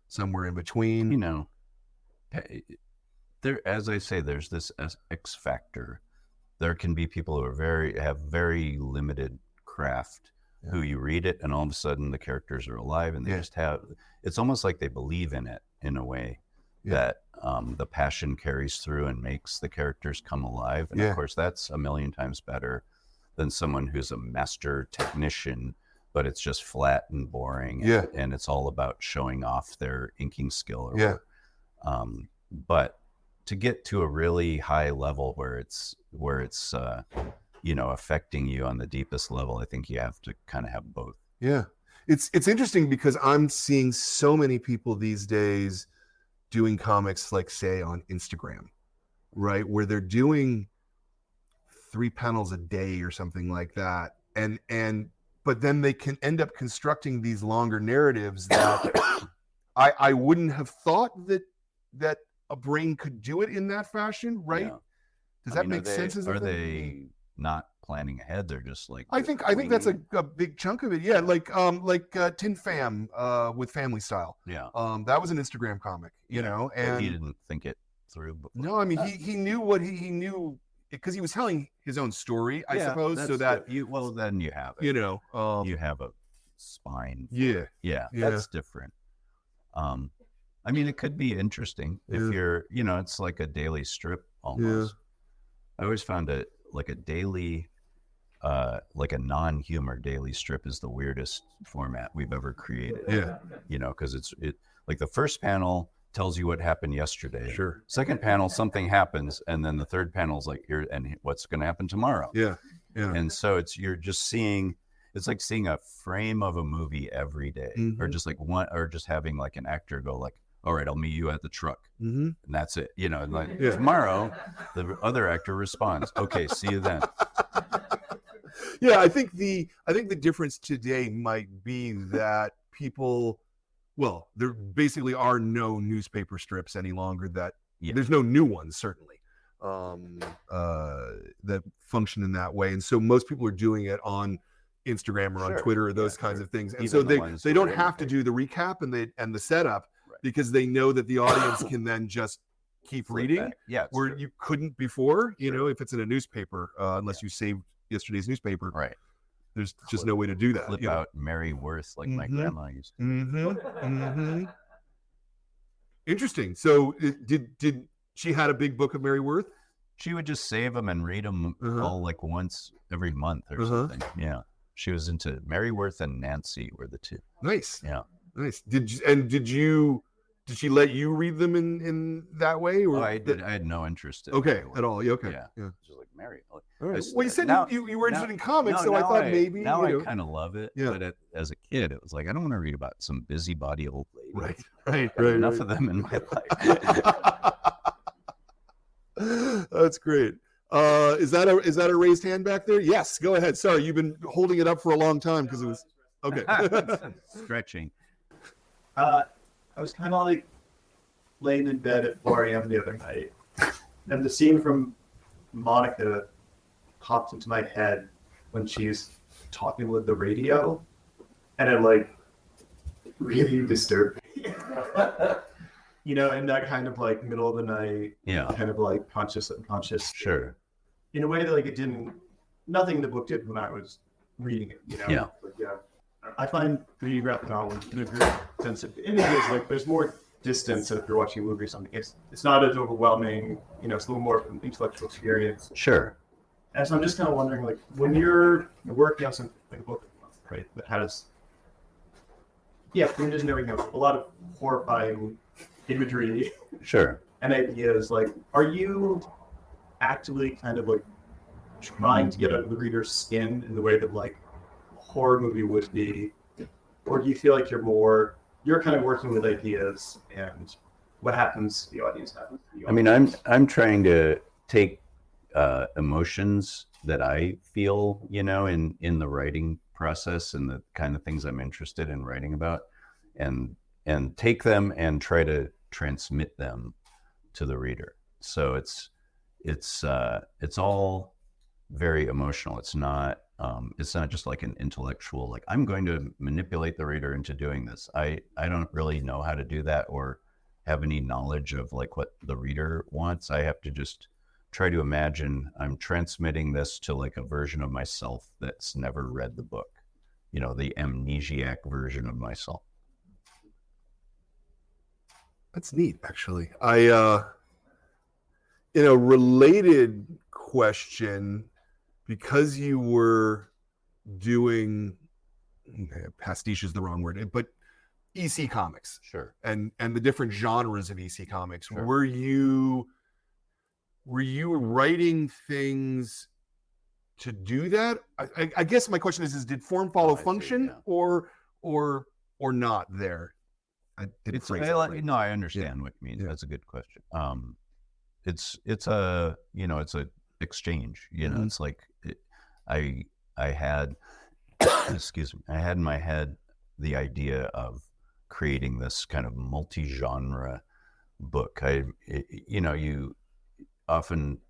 somewhere in between? As I say, there's this X factor. There can be people who have very limited craft, who you read it and all of a sudden the characters are alive, and they just have, it's almost like they believe in it in a way that the passion carries through and makes the characters come alive. And of course, that's a million times better than someone who's a master technician, but it's just flat and boring, and it's all about showing off their inking skill. But to get to a really high level where it's affecting you on the deepest level, I think you have to kind of have both. It's interesting because I'm seeing so many people these days doing comics, like, say, on Instagram, right, where they're doing 3 panels a day or something like that, but then they can end up constructing these longer narratives that I wouldn't have thought that a brain could do it in that fashion, right? Does that make sense? Are they not planning ahead? They're just like, I think that's a big chunk of it. Like Tin Fam with Family Style. That was an Instagram comic, and he didn't think it through before. No, I mean, he knew what he knew, because he was telling his own story, I suppose, so that then you have it. You have a spine. That's different. I mean, it could be interesting if you're, it's like a daily strip almost. I always found it like a daily, like a non-humor daily strip is the weirdest format we've ever created. Because it's like the first panel tells you what happened yesterday. Second panel, something happens, and then the third panel is like, here, and what's going to happen tomorrow. And so you're just seeing. It's like seeing a frame of a movie every day, or just like or just having like an actor go like, all right, I'll meet you at the truck. And that's it. And like tomorrow, the other actor responds, okay, see you then. I think the difference today might be that people, there basically are no newspaper strips any longer there's no new ones, certainly, that function in that way. And so most people are doing it on Instagram or on Twitter or those kinds of things. And even so they don't have to do the recap and the setup, because they know that the audience can then just keep reading, where you couldn't before, if it's in a newspaper, unless you saved yesterday's newspaper. There's just no way to do that. Flip out Mary Worth like my grandma used to. Interesting. So did she had a big book of Mary Worth? She would just save them and read them all like once every month or something. Yeah. She was into Mary Worth and Nancy were the two. Nice. Yeah. Nice. Did she let you read them in that way? Or I did. I had no interest in okay, Mary Worth. at all. Yeah, okay. Yeah. Yeah. Just like Mary. All right. I- Well, you said now- you were interested now- in comics, no, so I now thought maybe now you know. I kind of love it. Yeah. But as a kid, it was like I don't want to read about some busybody old lady. Right. Got enough of them in my life. That's great. Is that a raised hand back there? Yes. Go ahead. Sorry, you've been holding it up for a long time because it was okay. Stretching. I was kind of like laying in bed at 4 a.m. the other night, and the scene from Monica popped into my head when she's talking with the radio, and it like really disturbed me. You know, in that kind of like middle of the night, Yeah. kind of like conscious, unconscious, Sure. in a way that like it didn't, nothing the book did when I was reading it. You know, Yeah. But, yeah. I find reading graphic novels in a great sense of images, like there's more distance if you're watching a movie or something. It's not as overwhelming, you know, it's a little more of an intellectual experience. Sure. And so I'm just kind of wondering, like, when you're working on something like a book, right, that has, images and everything else, a lot of horrifying imagery Sure. and ideas, like, are you actively kind of like trying to get under the reader's skin in the way that like a horror movie would be, or do you feel like you're kind of working with ideas and what happens to the audience happens to the I mean, I'm trying to take emotions that I feel, you know, in the writing process and the kind of things I'm interested in writing about, and take them and try to transmit them to the reader. So it's all very emotional. It's not just like an intellectual, like I'm going to manipulate the reader into doing this. I don't really know how to do that or have any knowledge of like what the reader wants. I have to just try to imagine I'm transmitting this to like a version of myself that's never read the book, you know, the amnesiac version of myself. That's neat, actually. In a related question, because you were doing pastiche is the wrong word, but EC comics, Sure. and the different genres of EC comics, Sure. were you writing things to do that? I guess my question is did form follow I see, function, yeah. or not there? No, I understand Yeah. what you mean. Yeah. That's a good question. It's a, you know, it's a exchange, you know, Mhm. it's like I had, excuse me, I had in my head the idea of creating this kind of multi-genre book. You know, you often,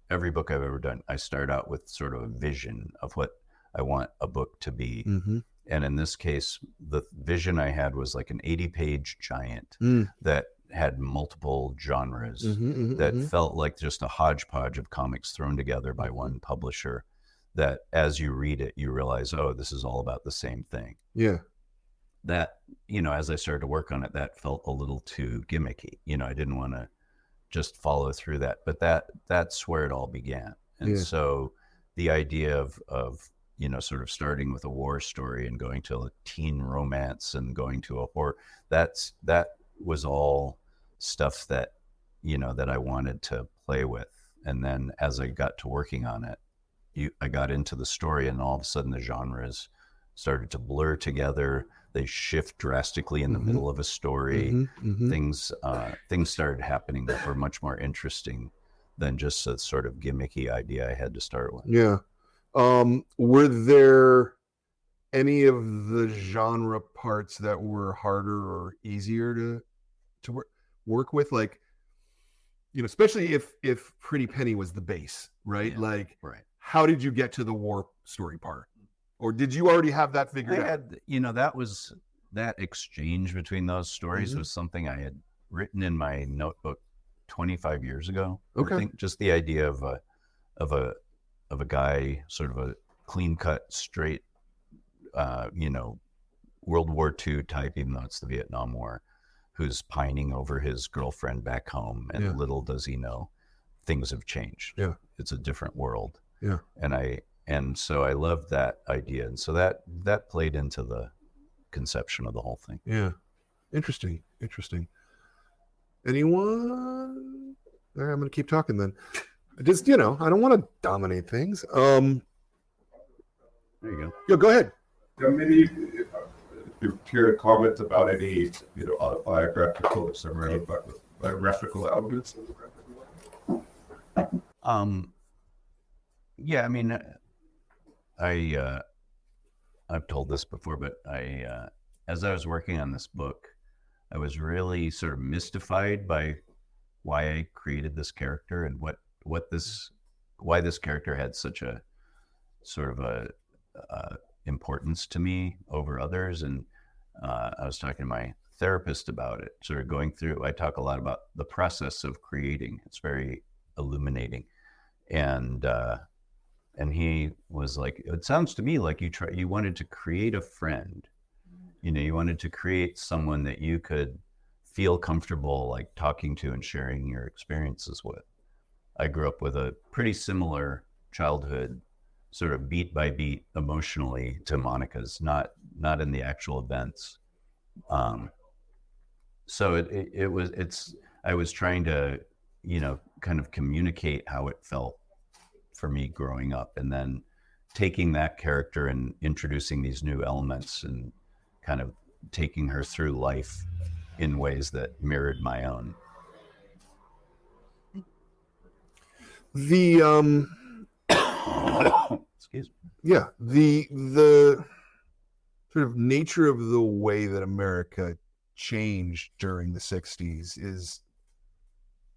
every book I've ever done, I start out with sort of a vision of what I want a book to be. Mm-hmm. And in this case, the vision I had was like an 80-page giant that had multiple genres that felt like just a hodgepodge of comics thrown together by one publisher, that as you read it, you realize, oh, this is all about the same thing. Yeah. That, you know, as I started to work on it, that felt a little too gimmicky. You know, I didn't want to just follow through that, but that's where it all began. And Yeah. so the idea of, you know, sort of starting with a war story and going to a teen romance and going to a horror, that was all stuff that, you know, that I wanted to play with. And then as I got to working on it, I got into the story, and all of a sudden the genres started to blur together. They shift drastically in the middle of a story. Things started happening that were much more interesting than just a sort of gimmicky idea I had to start with. Yeah. Were there any of the genre parts that were harder or easier to work with? Like, you know, especially if Pretty Penny was the base, right? Yeah, like, right. How did you get to the war story part? Or did you already have that figured I out? had, you know, that exchange between those stories was something I had written in my notebook 25 years ago. Okay. I think just the idea of a guy, sort of a clean cut, straight, you know, World War II type, even though it's the Vietnam War, who's pining over his girlfriend back home, and Yeah. little does he know, things have changed. Yeah. It's a different world. Yeah. And so I loved that idea, and so that played into the conception of the whole thing. Yeah. Interesting. Anyone? All right, I'm going to keep talking then. Just, I don't want to dominate things. There you go. Yeah, go ahead. Yeah, maybe if you hear a comment about any, autobiographical or semi-biographical elements. Yeah, I mean, I've told this before, but as I was working on this book, I was really sort of mystified by why I created this character and why this character had such a sort of a importance to me over others. And I was talking to my therapist about it, sort of going through. I talk a lot about the process of creating. It's very illuminating, and he was like, "It sounds to me like you wanted to create a friend. You wanted to create someone that you could feel comfortable like talking to and sharing your experiences with." I grew up with a pretty similar childhood, sort of beat by beat emotionally to Monica's, not in the actual events. So I was trying to, kind of communicate how it felt for me growing up, and then taking that character and introducing these new elements and kind of taking her through life in ways that mirrored my own. The Excuse me. yeah, the sort of nature of the way that America changed during the 60s is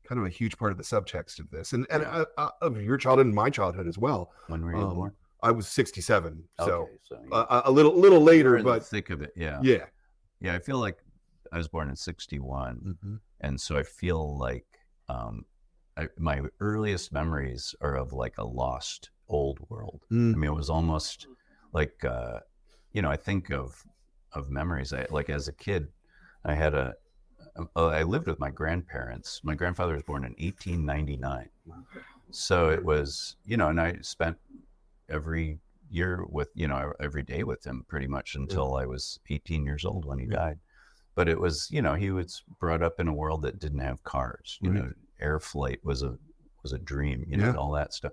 kind of a huge part of the subtext of this, and of your childhood and my childhood as well. When were you born? I was 67, so, Okay, so yeah. a little You're later, in the but thick of it. Yeah. yeah. I feel like I was born in 61, and so I feel like my earliest memories are of like a lost old world. I mean, it was almost like I think of memories. Like as a kid, I lived with my grandparents. My grandfather was born in 1899, so it was and I spent every year with every day with him pretty much until I was 18 years old when he died. But it was he was brought up in a world that didn't have cars. Air flight was a dream. All that stuff.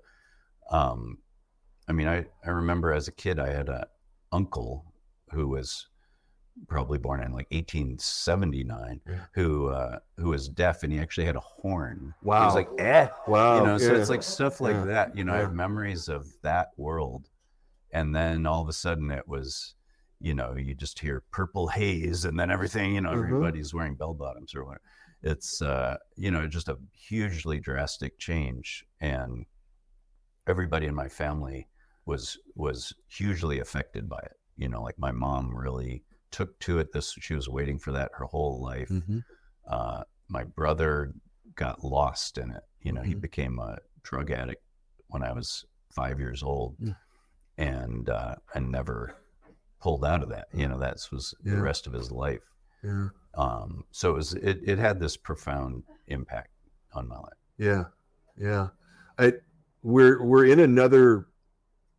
I mean, I remember as a kid I had a uncle who was probably born in like 1879 who was deaf, and he actually had a horn. Wow. He was like Wow. So it's like stuff like that. I have memories of that world, and then all of a sudden it was you just hear purple haze, and then everything everybody's wearing bell bottoms or whatever. It's just a hugely drastic change, and everybody in my family was hugely affected by it. Like my mom really took to it. She was waiting for that her whole life. My brother got lost in it. He became a drug addict when I was 5 years old, and never pulled out of that. That was the rest of his life. So it had this profound impact on my life. Yeah. We're in another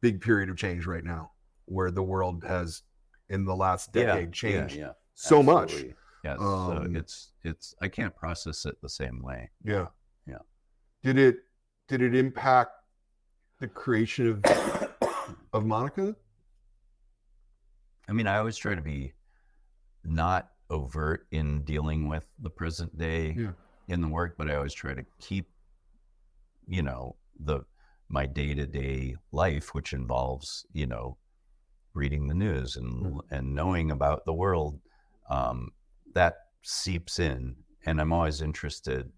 big period of change right now, where the world has, in the last decade, changed so much. Yeah, so it's I can't process it the same way. Yeah. Did it impact the creation of Monica? I mean, I always try to be not overt in dealing with the present day in the work, but I always try to keep my day-to-day life, which involves reading the news and knowing about the world, that seeps in, and I'm always interested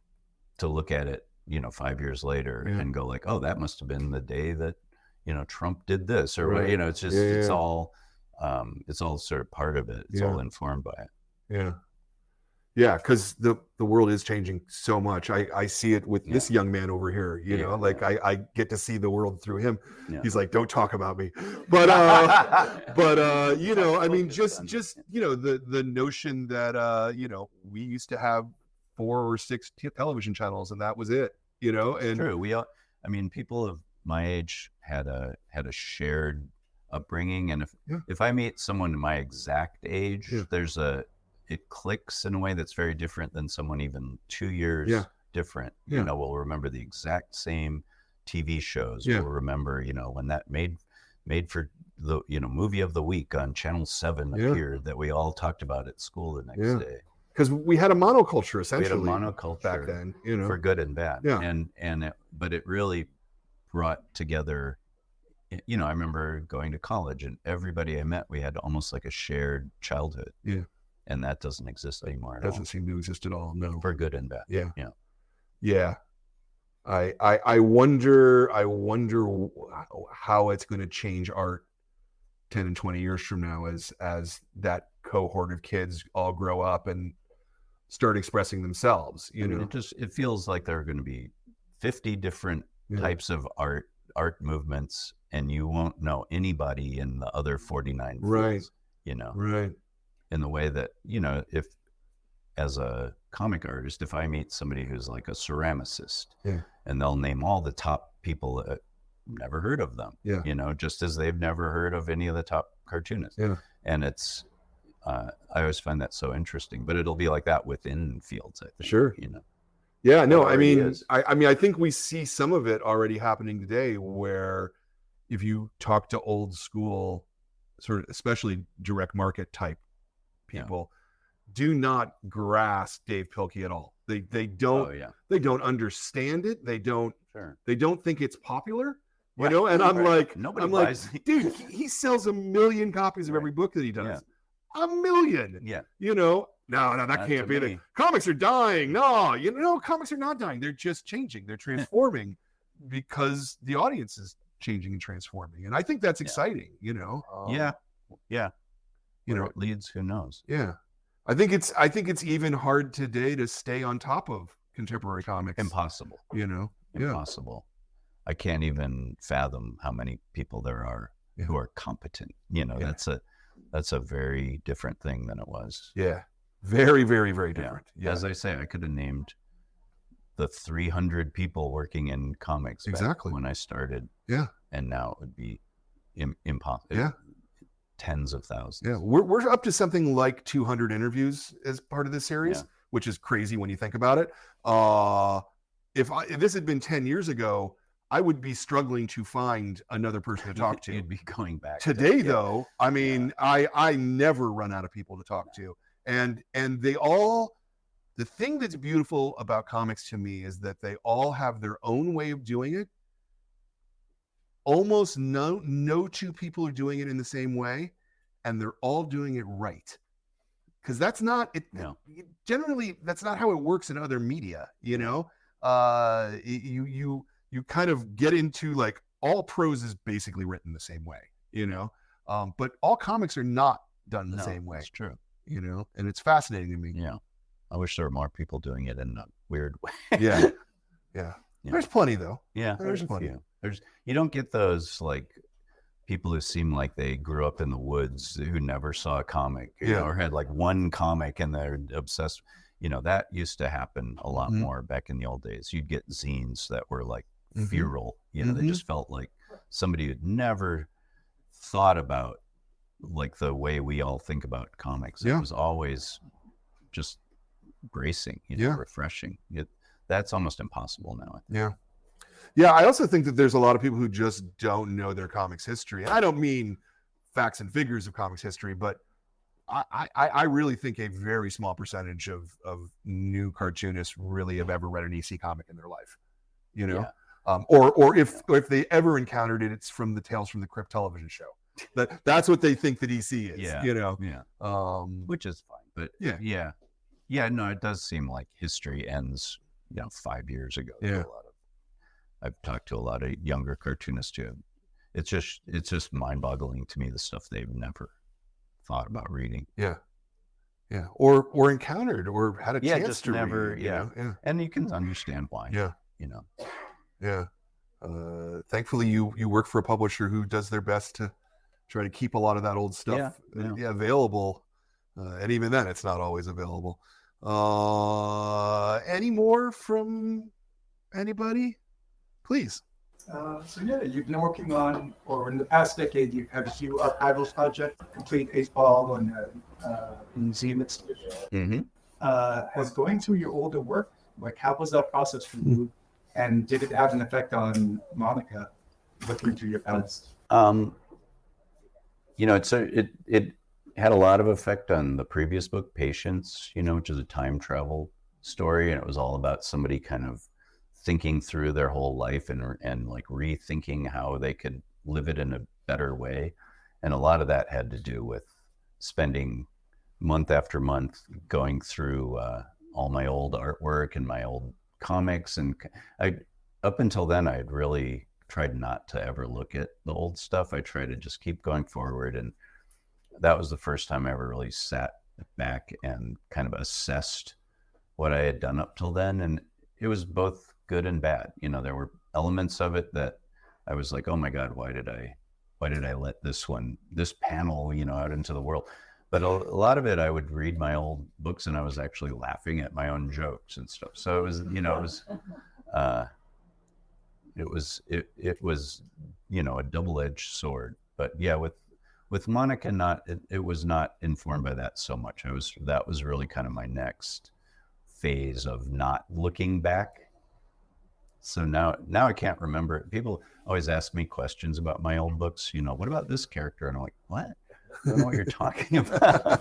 to look at it 5 years later and go like, oh, that must have been the day that Trump did this, or it's just it's all sort of part of it. It's all informed by it. Yeah, because the world is changing so much. I see it with this young man over here. You know, like I get to see the world through him. Yeah. He's like, don't talk about me, but you know, I mean, just you know, the notion that you know, we used to have 4 or 6 television channels and that was it. You know, and true. We all, I mean, people of my age had a shared upbringing, and if I meet someone my exact age, it clicks in a way that's very different than someone even 2 years different. You know, we'll remember the exact same TV shows. We'll remember, you know, when that made for the, you know, movie of the week on Channel 7 appeared that we all talked about at school the next day. Because we had a monoculture essentially. We had a monoculture back then, you know, for good and bad. Yeah. But it really brought together, you know, I remember going to college and everybody I met, we had almost like a shared childhood. Yeah. And that doesn't exist anymore. It doesn't seem to exist at all. No. For good and bad. Yeah. Yeah. Yeah. I wonder how it's going to change art 10 and 20 years from now as that cohort of kids all grow up and start expressing themselves, you know. It feels like there are going to be 50 different types of art movements, and you won't know anybody in the other 49 fields, you know. Right. In the way that, you know, if as a comic artist, if I meet somebody who's like a ceramicist, and they'll name all the top people that never heard of them, you know, just as they've never heard of any of the top cartoonists. Yeah. And it's I always find that so interesting, but it'll be like that within fields, I think. Sure. You know. Yeah, no, I mean, I think we see some of it already happening today, where if you talk to old school, sort of, especially direct market type people, do not grasp Dave Pilkey at all. They don't they don't understand it. They don't think it's popular. You know, and I'm like, dude, he sells 1 million copies of every book that he does. 1 million. Yeah. You know, no, that can't be it. Comics are dying. No, you know, comics are not dying. They're just changing. They're transforming because the audience is changing and transforming. And I think that's exciting, you know. You know, it leads, who knows? Yeah. I think it's even hard today to stay on top of contemporary comics. Impossible. You know. Impossible. I can't even fathom how many people there are who are competent. You know, that's a very different thing than it was. Yeah. Very, very, very different. Yeah. As I say, I could have named the 300 people working in comics back when I started. Yeah. And now it would be impossible. Yeah. Tens of thousands. Yeah. We're up to something like 200 interviews as part of this series, which is crazy when you think about it. If this had been 10 years ago, I would be struggling to find another person to talk to. You'd be going back. Today, though, I mean, I never run out of people to talk to. And they all, the thing that's beautiful about comics to me is that they all have their own way of doing it. Almost no two people are doing it in the same way, and they're all doing it right. Because that's not it. No. Generally, that's not how it works in other media. You know, you kind of get into like all prose is basically written the same way. You know, but all comics are not done the same way. That's true. You know, and it's fascinating to me. Yeah, I wish there were more people doing it in a weird way. Yeah. There's plenty though. Yeah, there's plenty. You don't get those like people who seem like they grew up in the woods who never saw a comic, you know, or had like one comic and they're obsessed. You know, that used to happen a lot more back in the old days. You'd get zines that were like feral, you know, they just felt like somebody who'd never thought about like the way we all think about comics. It was always just bracing, you know, refreshing. That's almost impossible now, I think. Yeah, I also think that there's a lot of people who just don't know their comics history. And I don't mean facts and figures of comics history, but I really think a very small percentage of new cartoonists really have ever read an EC comic in their life, you know? Or if they ever encountered it, it's from the Tales from the Crypt television show. That's what they think that EC is, you know? Which is fine. But no, it does seem like history ends, you know, 5 years ago. I've talked to a lot of younger cartoonists too. It's just mind-boggling to me, the stuff they've never thought about reading. Yeah. Yeah. Or encountered or had a Yeah, chance just to never. read, Yeah, Yeah. and you can understand why. Yeah. You know. Yeah. Thankfully you work for a publisher who does their best to try to keep a lot of that old stuff available. And even then it's not always available. Any more from anybody? Please. So yeah, you've been working on, or in the past decade, you've had a few archival projects, complete baseball and museum exhibition. Mm-hmm. Was going through your older work, like how was that process for you, and did it have an effect on Monica looking through your past? You know, it had a lot of effect on the previous book, Patience, you know, which is a time travel story, and it was all about somebody kind of thinking through their whole life and like rethinking how they could live it in a better way. And a lot of that had to do with spending month after month going through all my old artwork and my old comics. And up until then, I had really tried not to ever look at the old stuff. I tried to just keep going forward. And that was the first time I ever really sat back and kind of assessed what I had done up till then. And it was both good and bad. You know, there were elements of it that I was like, oh my God, why did I let this panel, you know, out into the world? But a lot of it, I would read my old books and I was actually laughing at my own jokes and stuff. So it was, you know, it was, you know, a double-edged sword. But yeah, with Monica, it was not informed by that so much. That was really kind of my next phase of not looking back. So now I can't remember it. People always ask me questions about my old books. You know, what about this character? And I'm like, what? I don't know what you're talking about.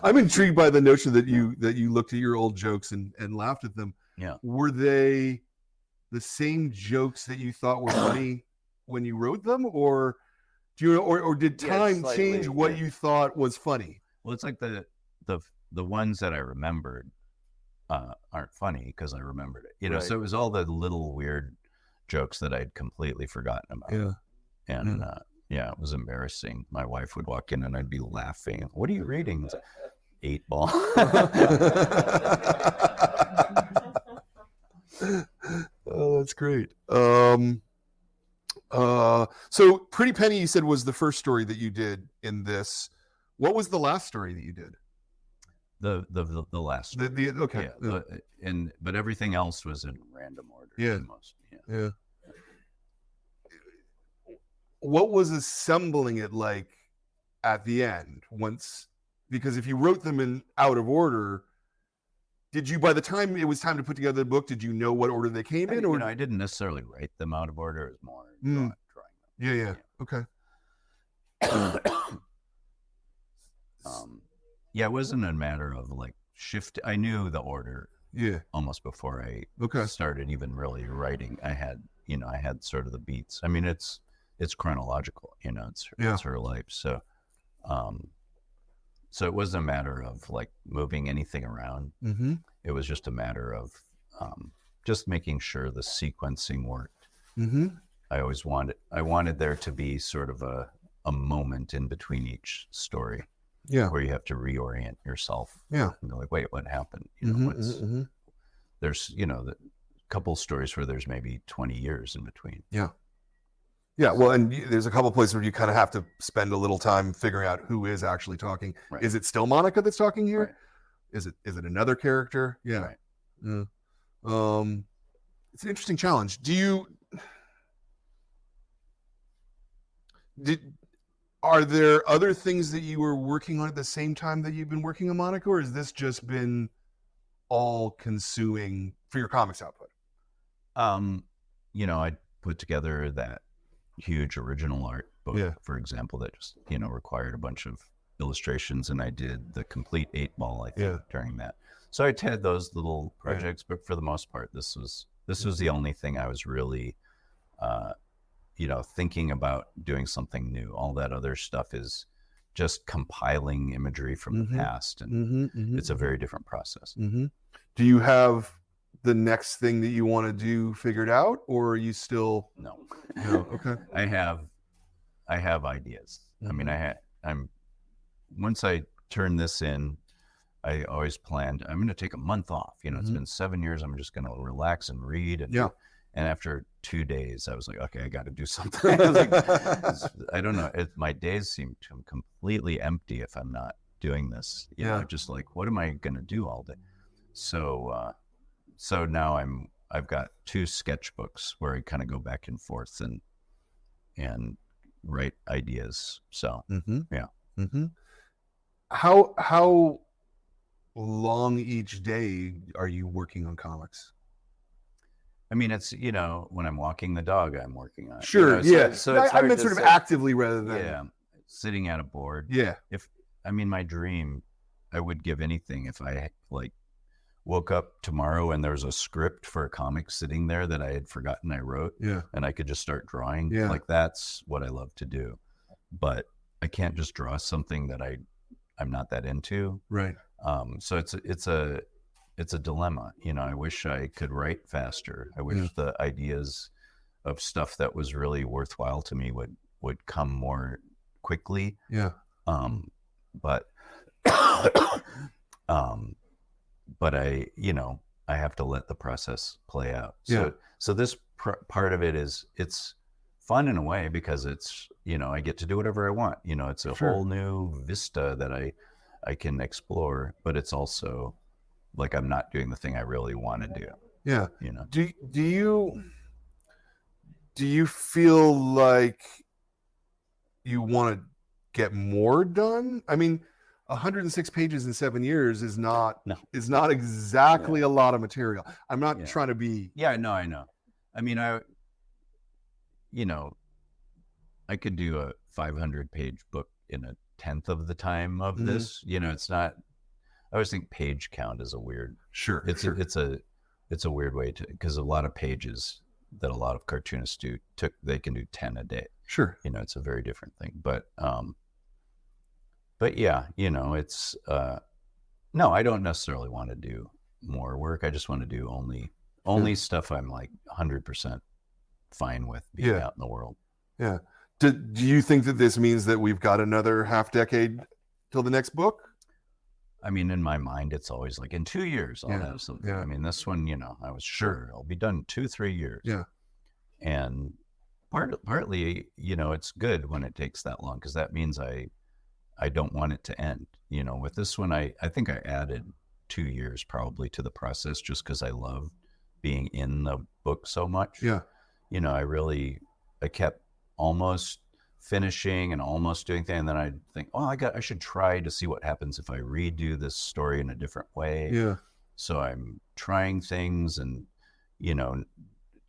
I'm intrigued by the notion that you looked at your old jokes and laughed at them. Yeah. Were they the same jokes that you thought were funny when you wrote them, or did time change what you thought was funny? Well, it's like the ones that I remembered aren't funny because I remembered it. You know, so it was all the little weird jokes that I'd completely forgotten about. Yeah. And yeah, it was embarrassing. My wife would walk in and I'd be laughing. What are you reading? It's like, 8 Ball. Oh, that's great. So Pretty Penny, you said, was the first story that you did in this. What was the last story that you did? The last story. Okay. Yeah, but everything else was in random order. Yeah. Most, yeah. What was assembling it like at the end? Because if you wrote them in out of order, did you, by the time it was time to put together the book, did you know what order they came in? Or I didn't necessarily write them out of order. It was more drawing them. Yeah. Okay. Yeah, it wasn't a matter of like shift. I knew the order. Yeah. Almost before I started even really writing. I had sort of the beats. I mean, it's chronological. You know, it's her life. So, so it wasn't a matter of like moving anything around. Mm-hmm. It was just a matter of just making sure the sequencing worked. Mm-hmm. I wanted there to be sort of a moment in between each story. Yeah. Where you have to reorient yourself. Yeah. And go like, wait, what happened? You know, there's, you know, the couple stories where there's maybe 20 years in between. Yeah. Yeah. Well, and there's a couple places where you kind of have to spend a little time figuring out who is actually talking. Right. Is it still Monica that's talking here? Right. Is it another character? Yeah. Right. Yeah. It's an interesting challenge. Are there other things that you were working on at the same time that you've been working on Monica, or has this just been all consuming for your comics output? You know, I put together that huge original art book, for example, that just, you know, required a bunch of illustrations, and I did the complete 8 Ball, I think, during that. So I had those little projects, but for the most part, this was the only thing I was really you know, thinking about doing something new. All that other stuff is just compiling imagery from the past, and it's a very different process. Mm-hmm. Do you have the next thing that you want to do figured out, or are you still no? Okay. I have ideas. I mean, once I turn this in, I always planned I'm going to take a month off. You know, it's been 7 years. I'm just going to relax and read. And and after 2 days, I was like, okay, I got to do something. I was like, I don't know. My days seem to completely empty if I'm not doing this. You know, just like, what am I going to do all day? So, so now I've got 2 sketchbooks where I kind of go back and forth and write ideas. So, How long each day are you working on comics? I mean, it's, you know, when I'm walking the dog, I'm working on it. Sure, You know, so it's I hard meant to sort of say. actively rather than Sitting at a board. I mean, my dream, I would give anything if I like woke up tomorrow and there was a script for a comic sitting there that I had forgotten I wrote, and I could just start drawing. Like, that's what I love to do. But I can't just draw something that I'm not that into. Right. So it's a dilemma. You know, I wish I could write faster. I wish the ideas of stuff that was really worthwhile to me would come more quickly. But but I, you know, I have to let the process play out. So this part of it is, it's fun in a way because it's, you know, I get to do whatever I want. You know, it's a whole new vista that I can explore, but it's also like I'm not doing the thing I really want to do. Yeah. You know. Do you feel like you want to get more done? I mean, 106 pages in 7 years is not exactly a lot of material. I'm not trying to be. Yeah, no, I know. I mean, you know, I could do a 500-page book in a tenth of the time of this. You know, it's not. I always think page count is a weird. It's a weird way to, because a lot of pages that a lot of cartoonists do they can do 10 a day. Sure. You know, it's a very different thing. But yeah, you know, it's no, I don't necessarily want to do more work. I just want to do only stuff I'm like 100% fine with being out in the world. Yeah. Do you think that this means that we've got another half decade till the next book? I mean, in my mind, it's always like in 2 years I'll have something. I mean, this one, you know, I was sure I'll be done 2-3 years. Yeah. And partly, you know, it's good when it takes that long, because that means I don't want it to end. You know, with this one, I think I added 2 years probably to the process just because I love being in the book so much. Yeah. You know, I kept almost finishing and almost doing things, and then I'd think, oh, I should try to see what happens if I redo this story in a different way. Yeah. So I'm trying things and, you know,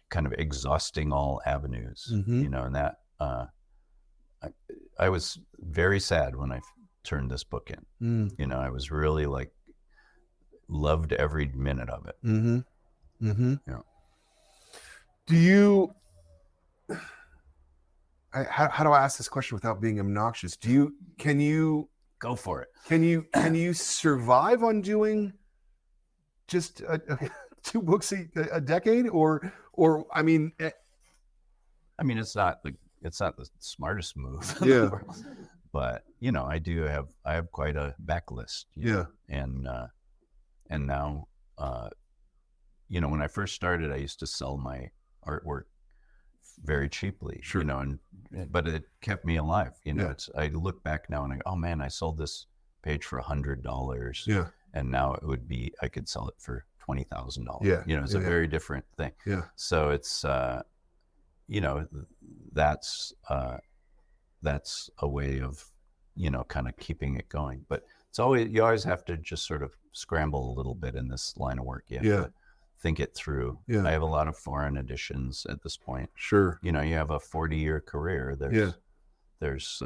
kind of exhausting all avenues. You know, and that I was very sad when I turned this book in. You know, I was really like loved every minute of it. Yeah. Do you? How do I ask this question without being obnoxious? Can you go for it? Can you survive on doing just 2 books a decade, or I mean, it's not the smartest move. Yeah. But you know, I have quite a backlist. Yeah. And now, you know, when I first started, I used to sell my artwork very cheaply. Sure. You know, but it kept me alive. You know, I look back now and I go, oh man, I sold this page for $100. Yeah. And now I could sell it for $20,000. Yeah. You know, it's a very different thing. Yeah. So it's, you know, that's a way of, you know, kind of keeping it going. But you always have to just sort of scramble a little bit in this line of work. You have to think it through. I have a lot of foreign editions at this point. Sure. You know, you have a 40-year career. There's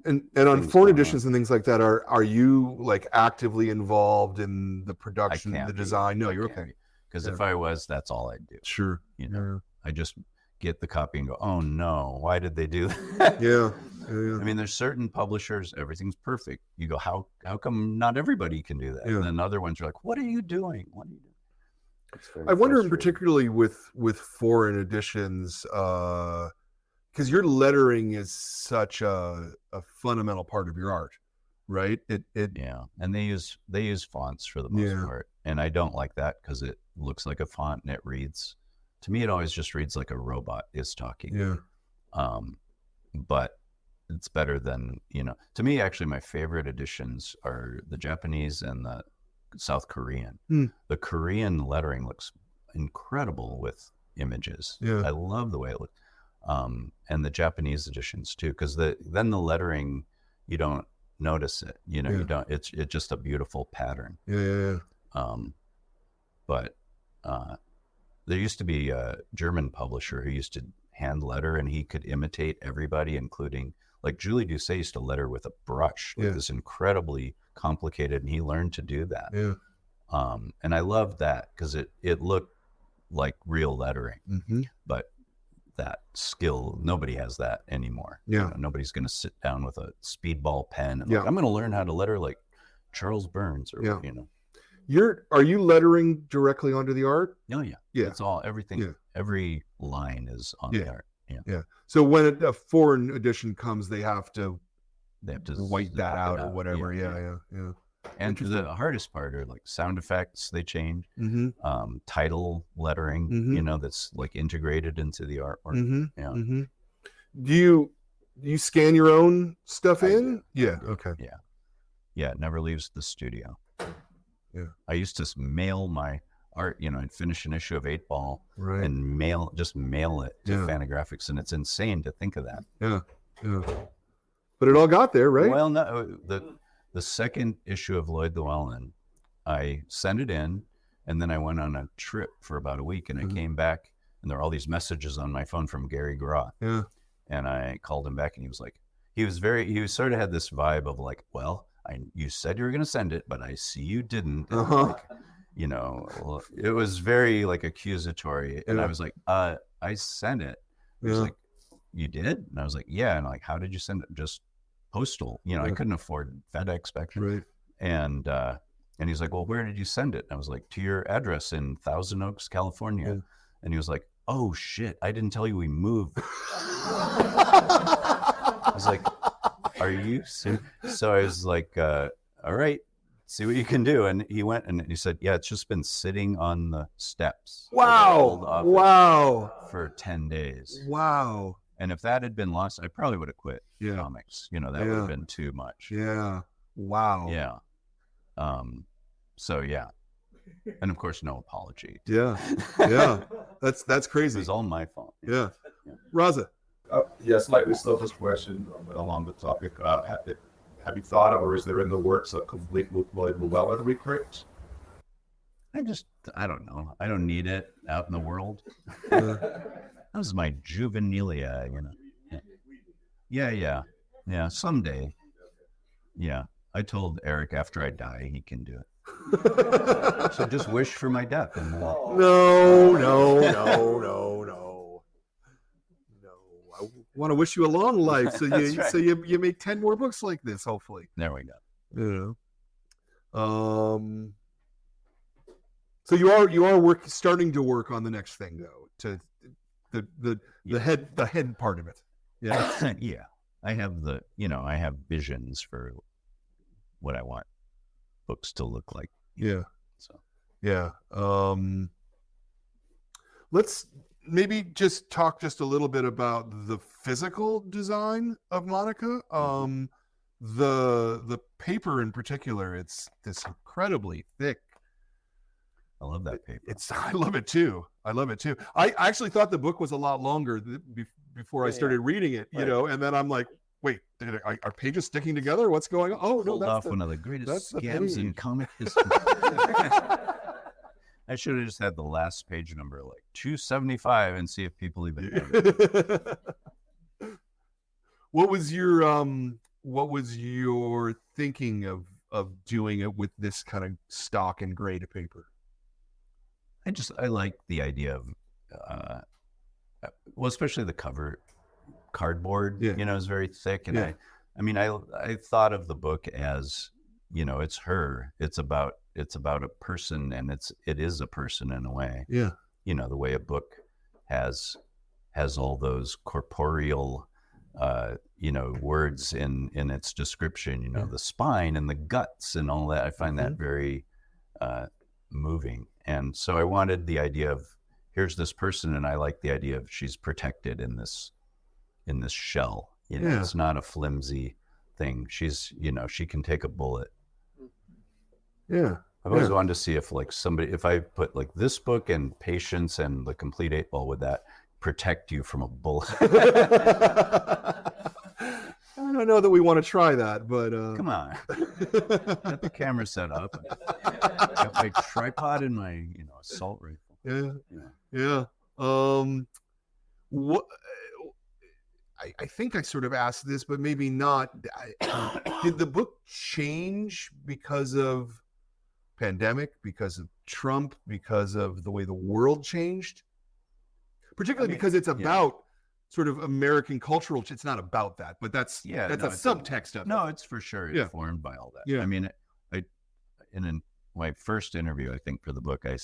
and on foreign editions and things like that, are you like actively involved in the production, the design? No, you're okay. Because if I was, that's all I'd do. Sure. You know, I just get the copy and go, oh no, why did they do that? Yeah. I mean, there's certain publishers, everything's perfect. You go, how come not everybody can do that? And then other ones are like, what are you doing? What are you doing? I wonder, particularly with foreign editions, because your lettering is such a fundamental part of your art. right? It Yeah, and they use fonts for the most Yeah. part, and I don't like that because it looks like a font and it reads. To me, it always just reads like a robot is talking. yeah. But it's better than, to me, actually, my favorite editions are the Japanese and the South Korean. The Korean lettering looks incredible with images. Yeah. I love the way it looks. And the Japanese editions too, because then the lettering, you don't notice it. You Yeah. don't. It's just a beautiful pattern. Yeah. But there used to be a German publisher who used to hand letter, and he could imitate everybody, including like Julie Doucet used to letter with a brush, like Yeah. this incredibly complicated, and he learned to do that. Yeah. And I loved that because it looked like real lettering, Mm-hmm. but that skill, nobody has that anymore. Yeah. Nobody's going to sit down with a speedball pen and Yeah. I'm going to learn how to letter like Charles Burns or, Yeah. you know. Are you lettering directly onto the art? Oh, yeah. Yeah. It's all, everything, Yeah. every line is on Yeah. the art. Yeah. Yeah. So when a foreign edition comes, they have to They have to white that zap it out or whatever. Yeah. And the hardest part are like sound effects, they change. Mm-hmm. Title lettering, Mhm. that's like integrated into the artwork. Mm-hmm. Yeah. Mm-hmm. Do you scan your own stuff I in? do. Yeah. Okay. Yeah, it never leaves the studio. Yeah. I used to mail my art, I'd finish an issue of 8-Ball Right. and mail it to Yeah. Fantagraphics, and it's insane to think of that. Yeah. But it all got there, right? Well, no, the second issue of Lloyd Llewellyn, I sent it in, and then I went on a trip for about a week, and I came back, and there were all these messages on my phone from Gary Groth. Yeah. And I called him back, and he was like, he sort of had this vibe of like, well, you said you were going to send it, but I see you didn't. And like, it was very like accusatory. And I Yeah. was like, I sent it. He was Yeah. like, you did? And I was like, yeah. And like, how did you send it? Just postal. I couldn't afford FedEx back then. Right. And he's like, well, where did you send it? And I was like, to your address in Thousand Oaks, California. Yeah. And he was like, oh shit, I didn't tell you we moved. I was like, are you serious? So I was like, all right, see what you can do. And he went and he said, yeah, it's just been sitting on the steps. of the old Wow. office Wow. For 10 days. Wow. And if that had been lost, I probably would have quit Yeah. comics. That would Yeah. have been too much. Yeah. Wow. Yeah. So yeah. And of course, no apology. Yeah. Yeah. That's It crazy. was all my fault. Yeah. Raza. Yeah, slightly selfish question along the topic. Have you thought of, or is there in the works a complete Lloyd Llewellyn recreate? I don't know. I don't need it out in the world. Yeah. That was my juvenilia, Yeah. Yeah, someday. Yeah. I told Eric after I die, he can do it. So just wish for my death. And No. I want to wish you a long life, so That's right. you make 10 more books like this, hopefully. there we go. So you are starting to work on the next thing though, to the head part of it. Yeah. Yeah. I have visions for what I want books to look like. Yeah. So Yeah. Let's maybe just talk just a little bit about the physical design of Monica. The paper in particular, it's this incredibly thick. I love that paper. I love it too. I actually thought the book was a lot longer before I started reading it, and then I'm like, wait, are pages sticking together? What's going on? Oh, no, Pulled that's off the, one of the greatest that's the scams in page. comic history. I should have just had the last page number like 275 and see if people even know it. What was your thinking of doing it with this kind of stock and grade of paper? I like the idea of well, especially the cover cardboard, is very thick. And I thought of the book as, it's her, it's about a person, and it is a person in a way. Yeah. The way a book has all those corporeal you know, words in its description, you know, the spine and the guts and all that. I find that very moving. And so I wanted the idea of, here's this person, and I like the idea of she's protected in this shell. You know, it's not a flimsy thing. She's, you know, she can take a bullet. Yeah. I've always wanted to see if like somebody, if I put like this book and Patience and The Complete 8-Ball, would that protect you from a bullet? I don't know that we want to try that, but Come on. Got the camera set up. Got my tripod and my, you know, assault rifle. Yeah. What? I think I sort of asked this, but maybe not. Did the book change because of pandemic, because of Trump, because of the way the world changed? Particularly because it's about sort of American cultural. It's not about that, but that's a subtext of it. No, it's for sure informed by all that. Yeah. I mean, in my first interview, I think for the book, I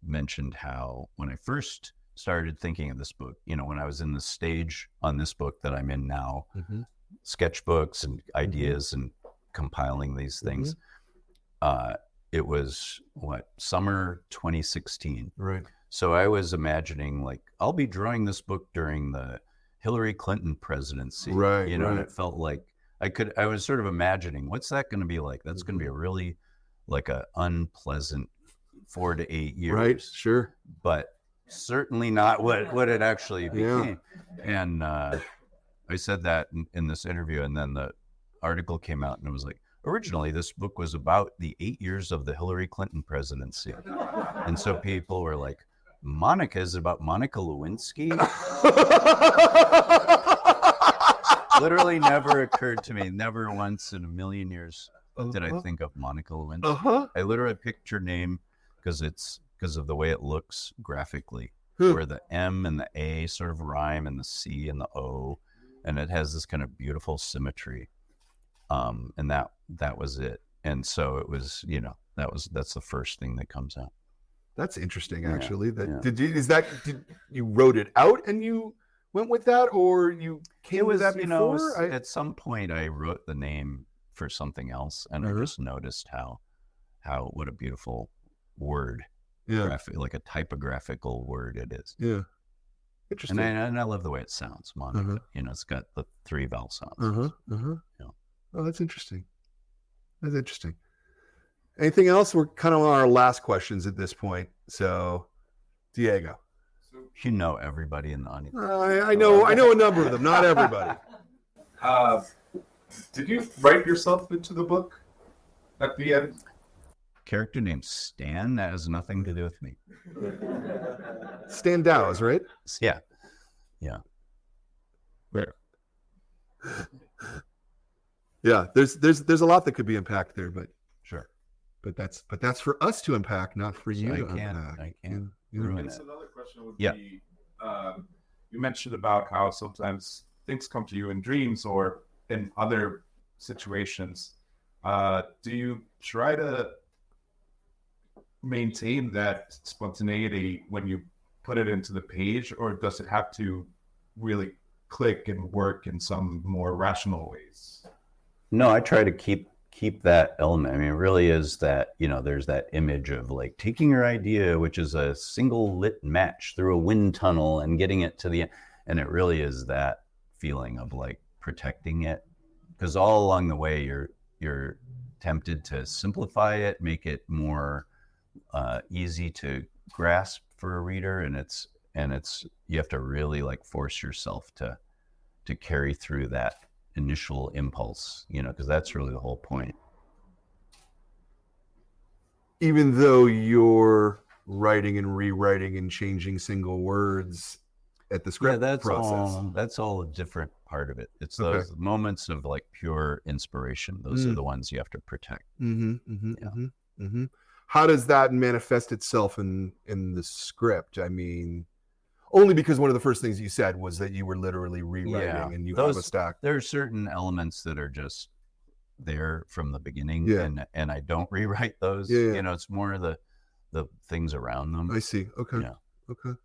mentioned how when I first started thinking of this book, you know, when I was in the stage on this book that I'm in now, sketchbooks and ideas and compiling these things, it was summer 2016. Right. So I was imagining like, I'll be drawing this book during the Hillary Clinton presidency. Right. You know, and it felt like I was sort of imagining, what's that going to be like? That's going to be a really like a unpleasant 4 to 8 years. Right. Sure. But certainly not what it actually became. And I said that in this interview, and then the article came out and it was like, originally this book was about the 8 years of the Hillary Clinton presidency. And so people were like, Monica, is it about Monica Lewinsky? Literally never occurred to me, never once in a million years did I think of Monica Lewinsky. I literally picked her name because of the way it looks graphically, where the M and the A sort of rhyme and the C and the O, and it has this kind of beautiful symmetry. And that was it. And so it was, you know, that's the first thing that comes out. That's interesting, actually. Did you wrote it out and you went with that, or you came with that before? You know, at some point I wrote the name for something else, and I just noticed how what a beautiful word, like a typographical word it is. Yeah, interesting. And I love the way it sounds, Monica. You know, it's got the 3 vowel sounds. Yeah. Oh, that's interesting. That's interesting. Anything else? We're kind of on our last questions at this point. So, Diego. You know everybody in the audience. I know a number of them, not everybody. Did you write yourself into the book at the end? Character named Stan, that has nothing to do with me. Stan Dowes, right? Yeah. Where? Yeah, there's a lot that could be unpacked there, but sure. But that's for us to unpack, not for you to unpack. I can't. Another question would be, you mentioned about how sometimes things come to you in dreams or in other situations. Do you try to maintain that spontaneity when you put it into the page, or does it have to really click and work in some more rational ways? No, I try to keep that element. I mean, it really is that, you know, there's that image of like taking your idea, which is a single lit match through a wind tunnel, and getting it to the end. And it really is that feeling of like protecting it, because all along the way you're tempted to simplify it, make it more easy to grasp for a reader, and it's you have to really like force yourself to carry through that initial impulse, you know, because that's really the whole point. Even though you're writing and rewriting and changing single words at the script process. That's all a different part of it. It's those moments of like pure inspiration. Those are the ones you have to protect. How does that manifest itself in the script? I mean, only because one of the first things you said was that you were literally rewriting and you have a stack. There are certain elements that are just there from the beginning, and I don't rewrite those. You know, it's more the things around them. I see. Okay. Yeah. Okay.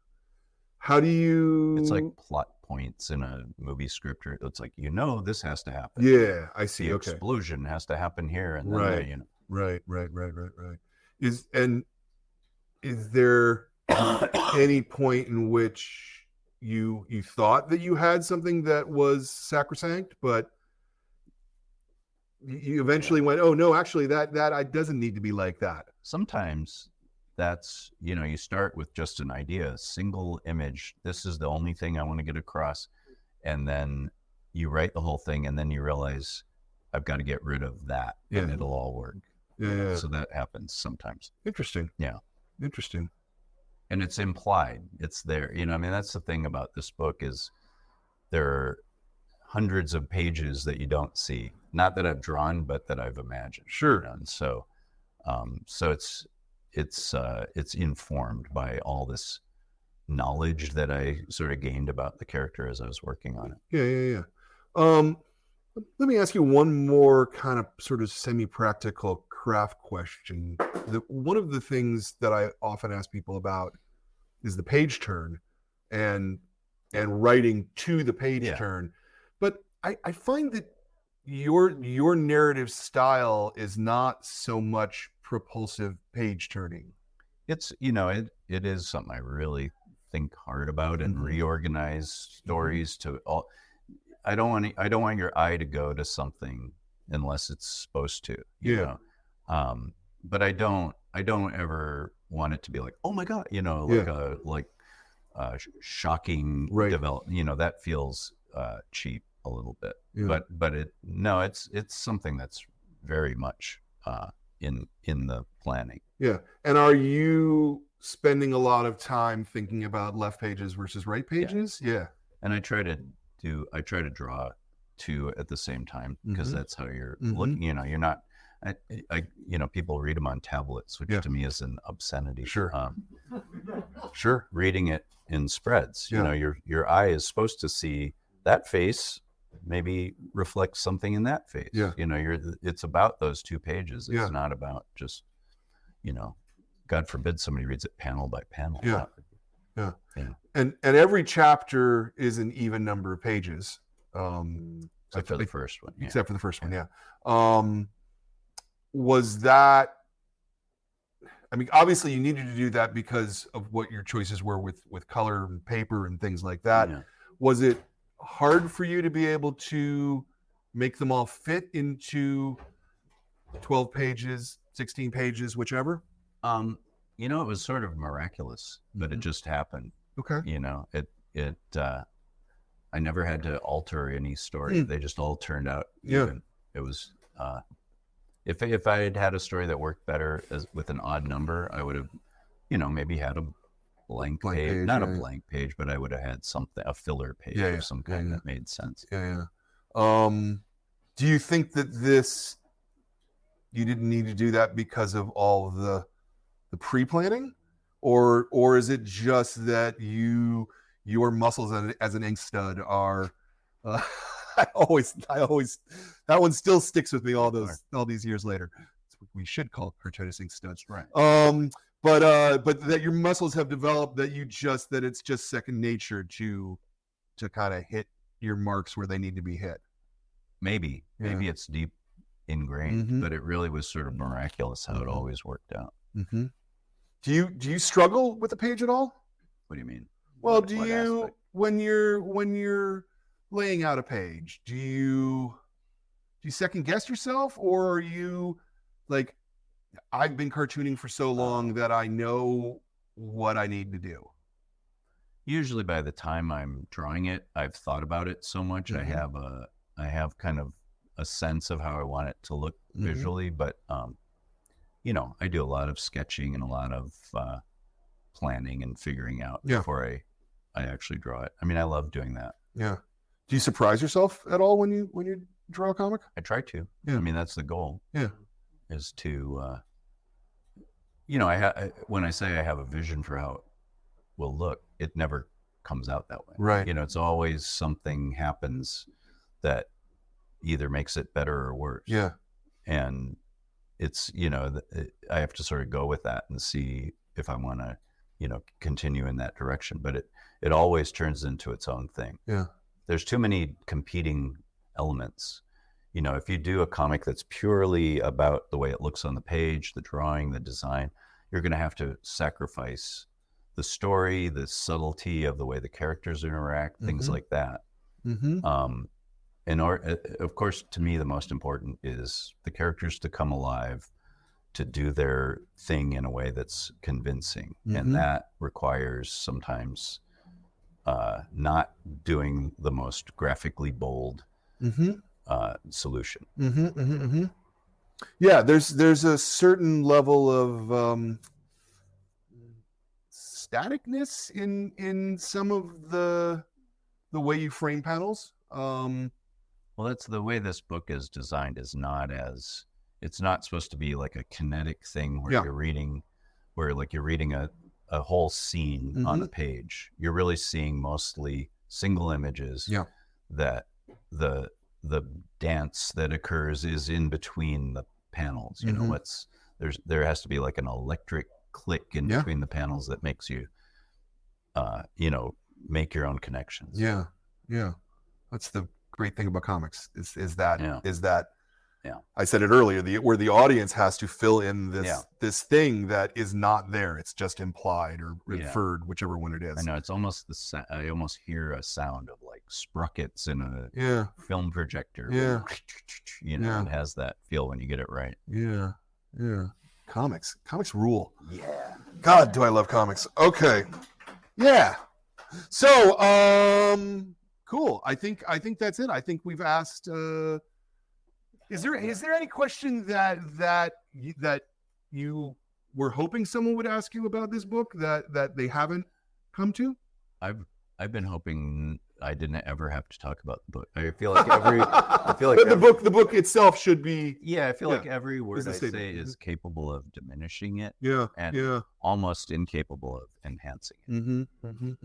How do you? It's like plot points in a movie script, or it's like, this has to happen. Yeah, I see. The Okay. explosion has to happen here, and then Right. Right. Is there any point in which you thought that you had something that was sacrosanct, but you eventually went, oh no, actually that doesn't need to be like that. Sometimes that's, you start with just an idea, a single image. This is the only thing I want to get across. And then you write the whole thing, and then you realize I've got to get rid of that, and it'll all work. Yeah. So that happens sometimes. Interesting. Yeah. Interesting. And it's implied. It's there. That's the thing about this book is there are hundreds of pages that you don't see. Not that I've drawn, but that I've imagined. Sure. And so it's informed by all this knowledge that I sort of gained about the character as I was working on it. Yeah. Let me ask you one more kind of sort of semi-practical craft question. One of the things that I often ask people about is the page turn and writing to the page turn. But I find that your narrative style is not so much propulsive page turning. It's it is something I really think hard about and reorganize stories to all. I don't want your eye to go to something unless it's supposed to. You know? But I don't ever want it to be like, oh my God, like shocking development. That feels cheap a little bit. But it's something that's very much in the planning. Yeah. And are you spending a lot of time thinking about left pages versus right pages? Yeah. And I try to draw two at the same time, because that's how you're looking. You're not. People read them on tablets, which to me is an obscenity. Sure. Sure. Reading it in spreads. Your eye is supposed to see that face, maybe reflects something in that face. Yeah. It's about those 2 pages. It's not about just, God forbid somebody reads it panel by panel. Yeah. And every chapter is an even number of pages. Except for the first one. Except for the first one, yeah. Was that, obviously you needed to do that because of what your choices were with color and paper and things like that. Yeah. Was it hard for you to be able to make them all fit into 12 pages, 16 pages, whichever? It was sort of miraculous, but it just happened. Okay. I never had to alter any story. They just all turned out even. It was, if I had had a story that worked better with an odd number, I would have, maybe had a blank page, not a blank page, but I would have had something, a filler page of some kind that made sense. Yeah. Do you think that you didn't need to do that because of all of the pre-planning, or is it just that your muscles as an ink stud are I always that one still sticks with me all these years later. That's what we should call cartoonist ink studs, right? But that your muscles have developed, that it's just second nature to kind of hit your marks where they need to be hit. Maybe it's deep ingrained, but it really was sort of miraculous how it always worked out. Do you struggle with the page at all? What do you mean? Well, when you're laying out a page, do you second guess yourself, or are you like, I've been cartooning for so long that I know what I need to do? Usually by the time I'm drawing it, I've thought about it so much. I have kind of a sense of how I want it to look visually, but I do a lot of sketching and a lot of planning and figuring out before I actually draw it. I love doing that. Yeah. Do you surprise yourself at all when you draw a comic? I try to. Yeah. That's the goal. Yeah. Is to, when I say I have a vision for how it will look, it never comes out that way. Right. It's always something happens that either makes it better or worse. Yeah. And it's, I have to sort of go with that and see if I want to, continue in that direction. But it always turns into its own thing. Yeah. There's too many competing elements. If you do a comic that's purely about the way it looks on the page, the drawing, the design, you're going to have to sacrifice the story, the subtlety of the way the characters interact, things like that. Of course, to me, the most important is the characters to come alive, to do their thing in a way that's convincing. And that requires sometimes not doing the most graphically bold solution. Yeah, there's a certain level of staticness in some of the way you frame panels. Well, that's the way this book is designed. It's not supposed to be like a kinetic thing where you're reading a whole scene on a page. You're really seeing mostly single images. Yeah. That the dance that occurs is in between the panels. There has to be like an electric click in between the panels that makes you make your own connections. Yeah. That's the great thing about comics is that I said it earlier, where the audience has to fill in this thing that is not there. It's just implied or inferred, whichever one it is. I know, it's almost I almost hear a sound of like sprockets in a film projector. Yeah. It has that feel when you get it right. Yeah. Comics rule. Yeah. God, do I love comics. Okay. Yeah. So, cool. I think that's it. I think we've asked. Is there any question that you were hoping someone would ask you about this book that they haven't come to? I've been hoping I didn't ever have to talk about the book. I feel like the book itself should be. Yeah, I feel like every word I say is capable of diminishing it. Yeah, and almost incapable of enhancing it.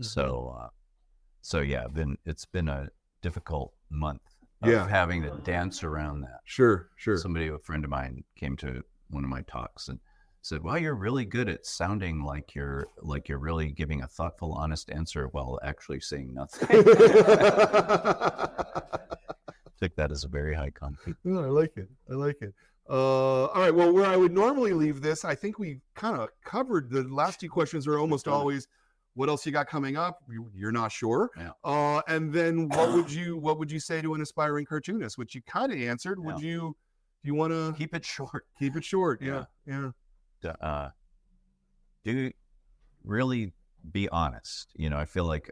So yeah, it's been a difficult month of having to dance around that. Sure. A friend of mine came to one of my talks and said, "Well, you're really good at sounding like you're really giving a thoughtful, honest answer while actually saying nothing." Took that as a very high compliment. Oh, I like it. All right. Well, where I would normally leave this, I think we kind of covered. The last two questions are almost always, what else you got coming up? You're not sure. Yeah. And then what would you say to an aspiring cartoonist? Which you kind of answered. Do you want to keep it short? Keep it short. Yeah. Do really be honest. I feel like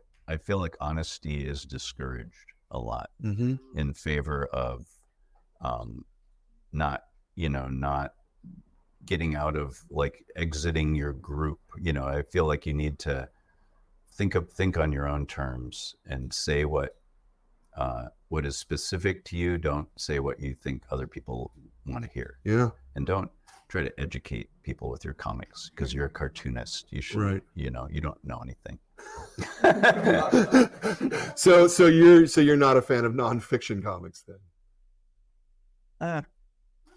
honesty is discouraged a lot in favor of not getting out of exiting your group. I feel like you need to think on your own terms and say what is specific to you. Don't say what you think other people want to hear. Yeah. And don't try to educate people with your comics because you're a cartoonist. You should, you don't know anything. So you're not a fan of nonfiction comics then?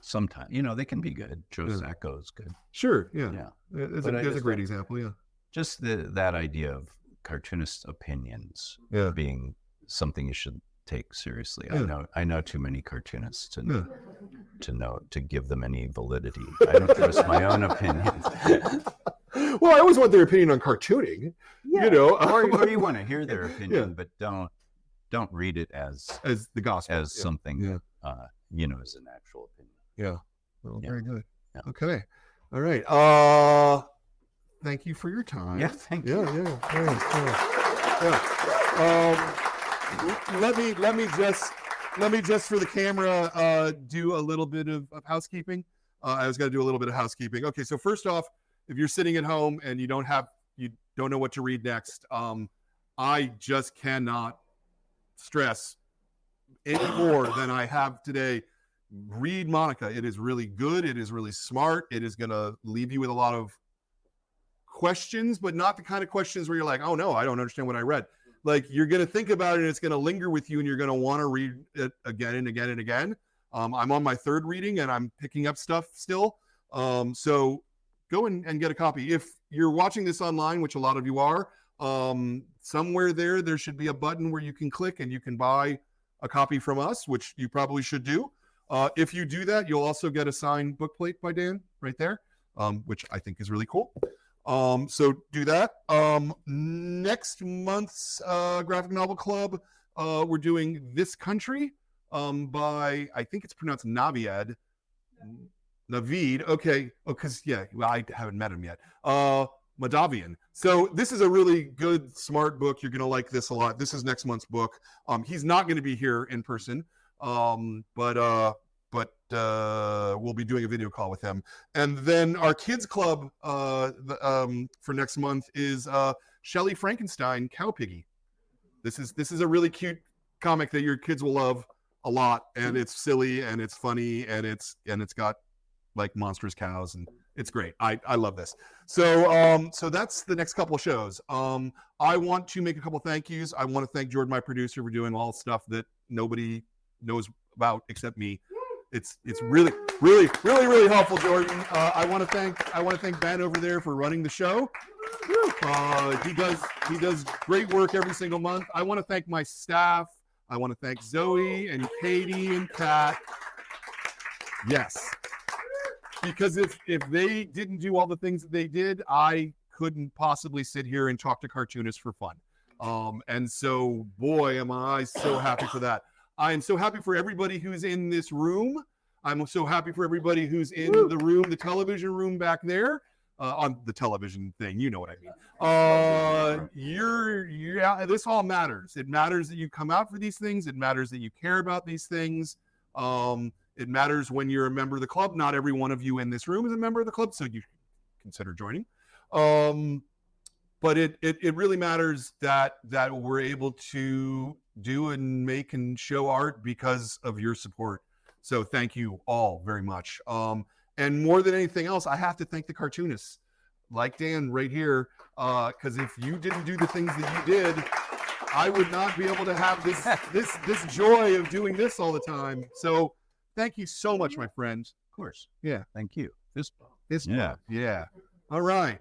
Sometimes, they can be good. Joe Sacco is good. Sure. Yeah. That's a great example. Yeah. Just that idea of cartoonist opinions being something you should take seriously. I know too many cartoonists to give them any validity. I don't trust my own opinions. Well, I always want their opinion on cartooning. Or you want to hear their opinion, but don't read it as the gospel, as something as an actual opinion. Yeah. Well, very good. Yeah. Okay. All right. Thank you for your time. Yeah. Thank you. Let me just for the camera do a little bit of housekeeping. I was going to do a little bit of housekeeping. Okay, so first off, if you're sitting at home and you don't know what to read next, I just cannot stress any more than I have today. Read Monica. It is really good. It is really smart. It is going to leave you with a lot of questions, but not the kind of questions where you're like, oh no, I don't understand what I read. Like, you're going to think about it and it's going to linger with you and you're going to want to read it again and again and again. I'm on my third reading and I'm picking up stuff still. So go and get a copy. If you're watching this online, which a lot of you are, somewhere there should be a button where you can click and you can buy a copy from us, which you probably should do. If you do that, you'll also get a signed book plate by Dan right there, which I think is really cool. So do that. Next month's graphic novel club, we're doing This Country by, I think it's pronounced Navid. Okay. Oh, because, yeah, well, I haven't met him yet. Madavian. So this is a really good, smart book. You're going to like this a lot. This is next month's book. He's not going to be here in person, but we'll be doing a video call with him. And then our kids club for next month is Shelley Frankenstein, Cow Piggy. This is a really cute comic that your kids will love a lot, and it's silly and it's funny and it's got like monstrous cows, and it's great. I love this. So that's the next couple of shows. I want to make a couple of thank yous. I want to thank Jordan, my producer, for doing all stuff that nobody knows about except me. It's really helpful, Jordan. I want to thank Ben over there for running the show. He does great work every single month. I want to thank my staff. I want to thank Zoe and Katie and KATT. Yes. Because if they didn't do all the things that they did, I couldn't possibly sit here and talk to cartoonists for fun. And so, boy, am I so happy for that. I am so happy for everybody who's in this room. I'm so happy for everybody who's in the room, the television room back there, on the television thing. You know what I mean. This all matters. It matters that you come out for these things. It matters that you care about these things. It matters when you're a member of the club. Not every one of you in this room is a member of the club, so you consider joining. But it really matters that we're able to do and make and show art because of your support. So thank you all very much. And more than anything else, I have to thank the cartoonists like Dan right here, because if you didn't do the things that you did, I would not be able to have this joy of doing this all the time. So thank you so much, my friend. Of course. Yeah. Thank you. This Yeah. yeah. All right.